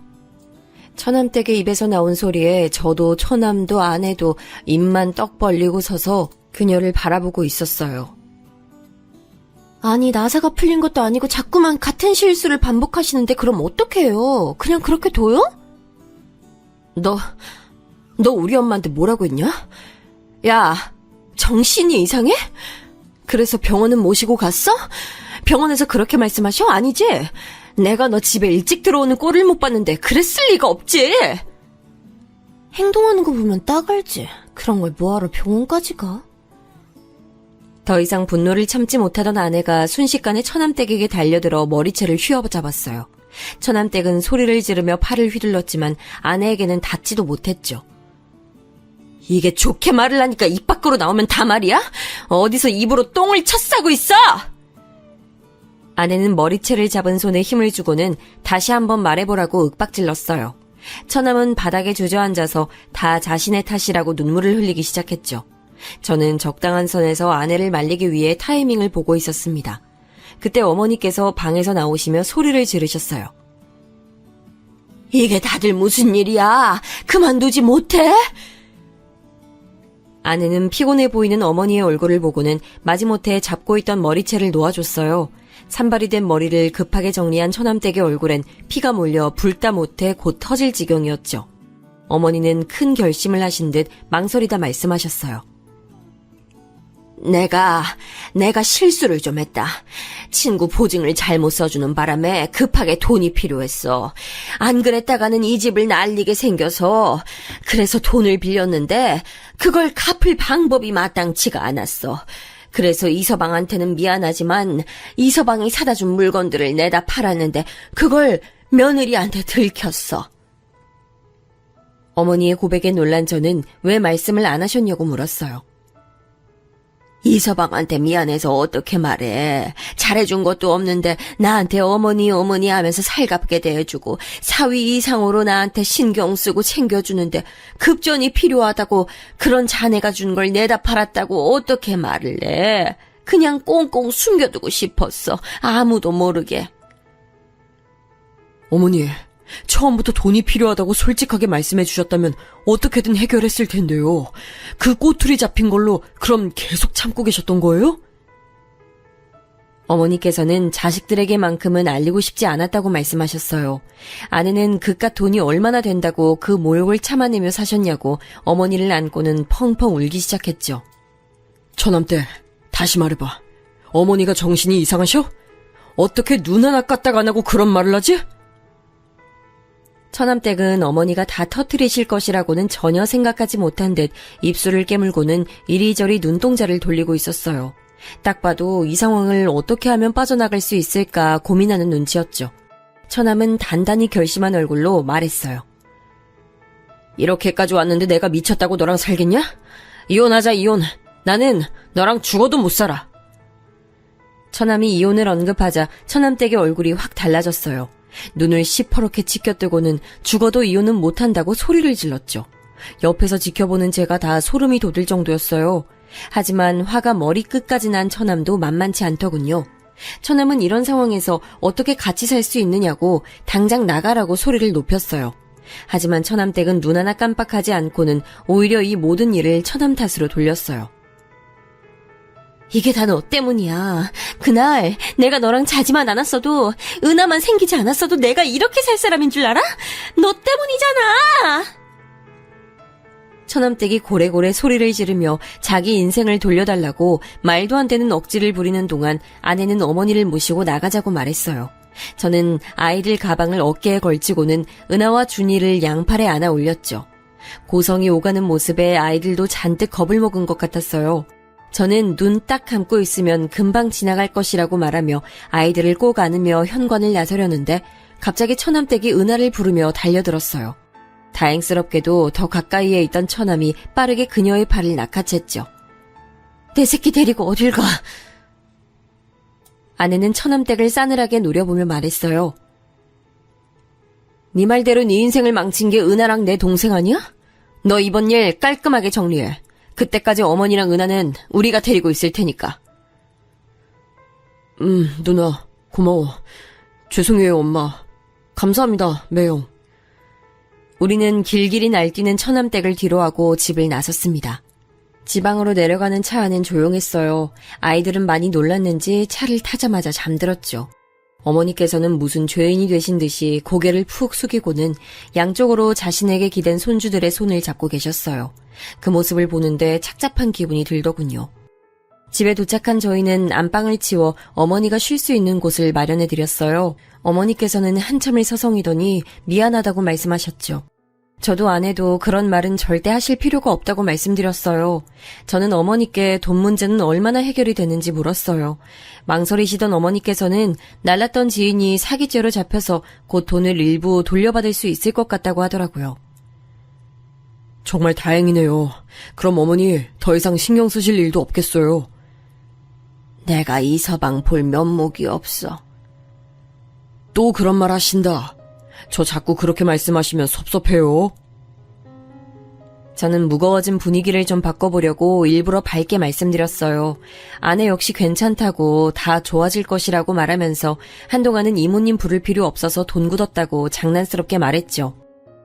처남댁의 입에서 나온 소리에 저도 처남도 아내도 입만 떡 벌리고 서서 그녀를 바라보고 있었어요. 아니, 나사가 풀린 것도 아니고 자꾸만 같은 실수를 반복하시는데 그럼 어떡해요? 그냥 그렇게 둬요? 너 우리 엄마한테 뭐라고 했냐? 야, 정신이 이상해? 그래서 병원은 모시고 갔어? 병원에서 그렇게 말씀하셔? 아니지? 내가 너 집에 일찍 들어오는 꼴을 못 봤는데 그랬을 리가 없지. 행동하는 거 보면 딱 알지. 그런 걸 뭐하러 병원까지 가? 더 이상 분노를 참지 못하던 아내가 순식간에 처남댁에게 달려들어 머리채를 휘어잡았어요. 처남댁은 소리를 지르며 팔을 휘둘렀지만 아내에게는 닿지도 못했죠. 이게 좋게 말을 하니까 입 밖으로 나오면 다 말이야? 어디서 입으로 똥을 쳐싸고 있어? 아내는 머리채를 잡은 손에 힘을 주고는 다시 한번 말해보라고 윽박질렀어요. 처남은 바닥에 주저앉아서 다 자신의 탓이라고 눈물을 흘리기 시작했죠. 저는 적당한 선에서 아내를 말리기 위해 타이밍을 보고 있었습니다. 그때 어머니께서 방에서 나오시며 소리를 지르셨어요. 이게 다들 무슨 일이야? 그만두지 못해? 아내는 피곤해 보이는 어머니의 얼굴을 보고는 마지못해 잡고 있던 머리채를 놓아줬어요. 산발이 된 머리를 급하게 정리한 처남댁의 얼굴엔 피가 몰려 불다 못해 곧 터질 지경이었죠. 어머니는 큰 결심을 하신 듯 망설이다 말씀하셨어요. 내가 실수를 좀 했다. 친구 보증을 잘못 써주는 바람에 급하게 돈이 필요했어. 안 그랬다가는 이 집을 날리게 생겨서 그래서 돈을 빌렸는데 그걸 갚을 방법이 마땅치가 않았어. 그래서 이서방한테는 미안하지만 이서방이 사다 준 물건들을 내다 팔았는데 그걸 며느리한테 들켰어. 어머니의 고백에 놀란 저는 왜 말씀을 안 하셨냐고 물었어요. 이서방한테 미안해서 어떻게 말해. 잘해준 것도 없는데 나한테 어머니 하면서 살갑게 대해주고 사위 이상으로 나한테 신경 쓰고 챙겨주는데 급전이 필요하다고 그런 자네가 준 걸 내다 팔았다고 어떻게 말을 해. 그냥 꽁꽁 숨겨두고 싶었어. 아무도 모르게. 어머니, 처음부터 돈이 필요하다고 솔직하게 말씀해 주셨다면 어떻게든 해결했을 텐데요. 그 꼬투리 잡힌 걸로 그럼 계속 참고 계셨던 거예요? 어머니께서는 자식들에게만큼은 알리고 싶지 않았다고 말씀하셨어요. 아내는 그깟 돈이 얼마나 된다고 그 모욕을 참아내며 사셨냐고 어머니를 안고는 펑펑 울기 시작했죠. 처남댁, 다시 말해봐. 어머니가 정신이 이상하셔? 어떻게 눈 하나 까딱 안 하고 그런 말을 하지? 처남댁은 어머니가 다 터뜨리실 것이라고는 전혀 생각하지 못한 듯 입술을 깨물고는 이리저리 눈동자를 돌리고 있었어요. 딱 봐도 이 상황을 어떻게 하면 빠져나갈 수 있을까 고민하는 눈치였죠. 처남은 단단히 결심한 얼굴로 말했어요. 이렇게까지 왔는데 내가 미쳤다고 너랑 살겠냐? 이혼하자, 이혼. 나는 너랑 죽어도 못 살아. 처남이 이혼을 언급하자 처남댁의 얼굴이 확 달라졌어요. 눈을 시퍼렇게 치켜뜨고는 죽어도 이혼은 못한다고 소리를 질렀죠. 옆에서 지켜보는 제가 다 소름이 돋을 정도였어요. 하지만 화가 머리끝까지 난 처남도 만만치 않더군요. 처남은 이런 상황에서 어떻게 같이 살 수 있느냐고 당장 나가라고 소리를 높였어요. 하지만 처남댁은 눈 하나 깜빡하지 않고는 오히려 이 모든 일을 처남 탓으로 돌렸어요. 이게 다 너 때문이야. 그날 내가 너랑 자지만 않았어도 은하만 생기지 않았어도 내가 이렇게 살 사람인 줄 알아? 너 때문이잖아. 처남댁이 고래고래 소리를 지르며 자기 인생을 돌려달라고 말도 안 되는 억지를 부리는 동안 아내는 어머니를 모시고 나가자고 말했어요. 저는 아이들 가방을 어깨에 걸치고는 은하와 준이를 양팔에 안아 올렸죠. 고성이 오가는 모습에 아이들도 잔뜩 겁을 먹은 것 같았어요. 저는 눈 딱 감고 있으면 금방 지나갈 것이라고 말하며 아이들을 꼭 안으며 현관을 나서려는데 갑자기 처남댁이 은하를 부르며 달려들었어요. 다행스럽게도 더 가까이에 있던 처남이 빠르게 그녀의 팔을 낚아챘죠. 내 새끼 데리고 어딜 가? 아내는 처남댁을 싸늘하게 노려보며 말했어요. 네 말대로 네 인생을 망친 게 은하랑 내 동생 아니야? 너 이번 일 깔끔하게 정리해. 그때까지 어머니랑 은하는 우리가 데리고 있을 테니까. 누나, 고마워. 죄송해요, 엄마. 감사합니다, 매형. 우리는 길길이 날뛰는 처남댁을 뒤로하고 집을 나섰습니다. 지방으로 내려가는 차 안은 조용했어요. 아이들은 많이 놀랐는지 차를 타자마자 잠들었죠. 어머니께서는 무슨 죄인이 되신 듯이 고개를 푹 숙이고는 양쪽으로 자신에게 기댄 손주들의 손을 잡고 계셨어요. 그 모습을 보는데 착잡한 기분이 들더군요. 집에 도착한 저희는 안방을 치워 어머니가 쉴 수 있는 곳을 마련해드렸어요. 어머니께서는 한참을 서성이더니 미안하다고 말씀하셨죠. 저도 아내도 그런 말은 절대 하실 필요가 없다고 말씀드렸어요. 저는 어머니께 돈 문제는 얼마나 해결이 되는지 물었어요. 망설이시던 어머니께서는 날랐던 지인이 사기죄로 잡혀서 곧 돈을 일부 돌려받을 수 있을 것 같다고 하더라고요. 정말 다행이네요. 그럼 어머니 더 이상 신경 쓰실 일도 없겠어요. 내가 이 서방 볼 면목이 없어. 또 그런 말 하신다. 저 자꾸 그렇게 말씀하시면 섭섭해요. 저는 무거워진 분위기를 좀 바꿔보려고 일부러 밝게 말씀드렸어요. 아내 역시 괜찮다고 다 좋아질 것이라고 말하면서 한동안은 이모님 부를 필요 없어서 돈 굳었다고 장난스럽게 말했죠.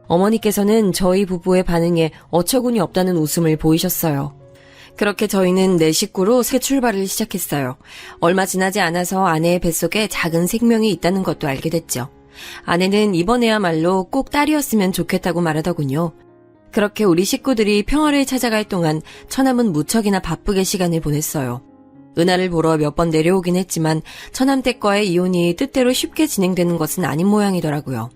어머니께서는 저희 부부의 반응에 어처구니 없다는 웃음을 보이셨어요. 그렇게 저희는 네 식구로 새 출발을 시작했어요. 얼마 지나지 않아서 아내의 뱃속에 작은 생명이 있다는 것도 알게 됐죠. 아내는 이번에야말로 꼭 딸이었으면 좋겠다고 말하더군요. 그렇게 우리 식구들이 평화를 찾아갈 동안 처남은 무척이나 바쁘게 시간을 보냈어요. 은하를 보러 몇 번 내려오긴 했지만 처남댁과의 이혼이 뜻대로 쉽게 진행되는 것은 아닌 모양이더라고요.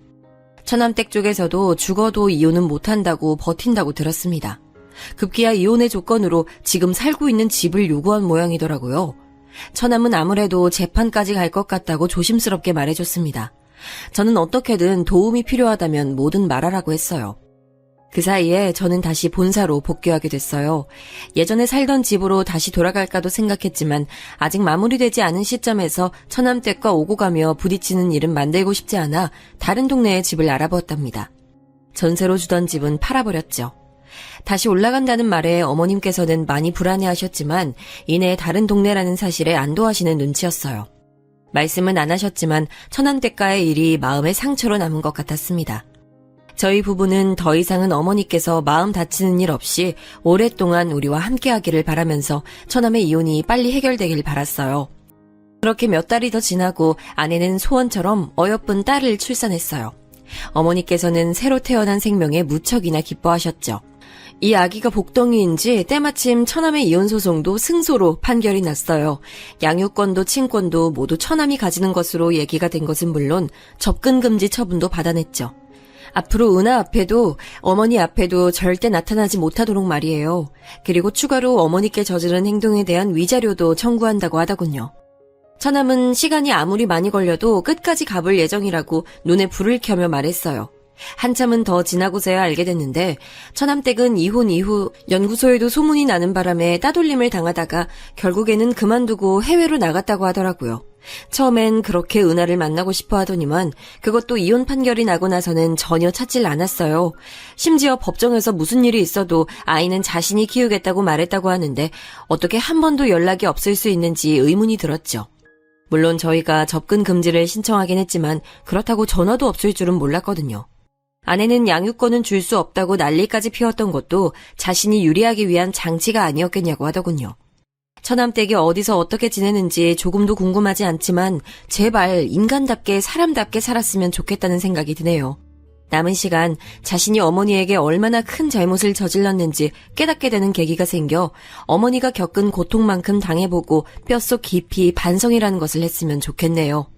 처남댁 쪽에서도 죽어도 이혼은 못한다고 버틴다고 들었습니다. 급기야 이혼의 조건으로 지금 살고 있는 집을 요구한 모양이더라고요. 처남은 아무래도 재판까지 갈 것 같다고 조심스럽게 말해줬습니다. 저는 어떻게든 도움이 필요하다면 뭐든 말하라고 했어요. 그 사이에 저는 다시 본사로 복귀하게 됐어요. 예전에 살던 집으로 다시 돌아갈까도 생각했지만 아직 마무리되지 않은 시점에서 처남댁과 오고 가며 부딪히는 일은 만들고 싶지 않아 다른 동네에 집을 알아보았답니다. 전세로 주던 집은 팔아버렸죠. 다시 올라간다는 말에 어머님께서는 많이 불안해하셨지만 이내 다른 동네라는 사실에 안도하시는 눈치였어요. 말씀은 안 하셨지만 처남댁과의 일이 마음의 상처로 남은 것 같았습니다. 저희 부부는 더 이상은 어머니께서 마음 다치는 일 없이 오랫동안 우리와 함께하기를 바라면서 처남의 이혼이 빨리 해결되길 바랐어요. 그렇게 몇 달이 더 지나고 아내는 소원처럼 어여쁜 딸을 출산했어요. 어머니께서는 새로 태어난 생명에 무척이나 기뻐하셨죠. 이 아기가 복덩이인지 때마침 처남의 이혼 소송도 승소로 판결이 났어요. 양육권도 친권도 모두 처남이 가지는 것으로 얘기가 된 것은 물론 접근 금지 처분도 받아냈죠. 앞으로 은하 앞에도 어머니 앞에도 절대 나타나지 못하도록 말이에요. 그리고 추가로 어머니께 저지른 행동에 대한 위자료도 청구한다고 하더군요. 처남은 시간이 아무리 많이 걸려도 끝까지 가볼 예정이라고 눈에 불을 켜며 말했어요. 한참은 더 지나고서야 알게 됐는데 처남댁은 이혼 이후 연구소에도 소문이 나는 바람에 따돌림을 당하다가 결국에는 그만두고 해외로 나갔다고 하더라고요. 처음엔 그렇게 은하를 만나고 싶어 하더니만 그것도 이혼 판결이 나고 나서는 전혀 찾질 않았어요. 심지어 법정에서 무슨 일이 있어도 아이는 자신이 키우겠다고 말했다고 하는데 어떻게 한 번도 연락이 없을 수 있는지 의문이 들었죠. 물론 저희가 접근 금지를 신청하긴 했지만 그렇다고 전화도 없을 줄은 몰랐거든요. 아내는 양육권은 줄 수 없다고 난리까지 피웠던 것도 자신이 유리하기 위한 장치가 아니었겠냐고 하더군요. 처남댁이 어디서 어떻게 지내는지 조금도 궁금하지 않지만 제발 인간답게 사람답게 살았으면 좋겠다는 생각이 드네요. 남은 시간 자신이 어머니에게 얼마나 큰 잘못을 저질렀는지 깨닫게 되는 계기가 생겨 어머니가 겪은 고통만큼 당해보고 뼛속 깊이 반성이라는 것을 했으면 좋겠네요.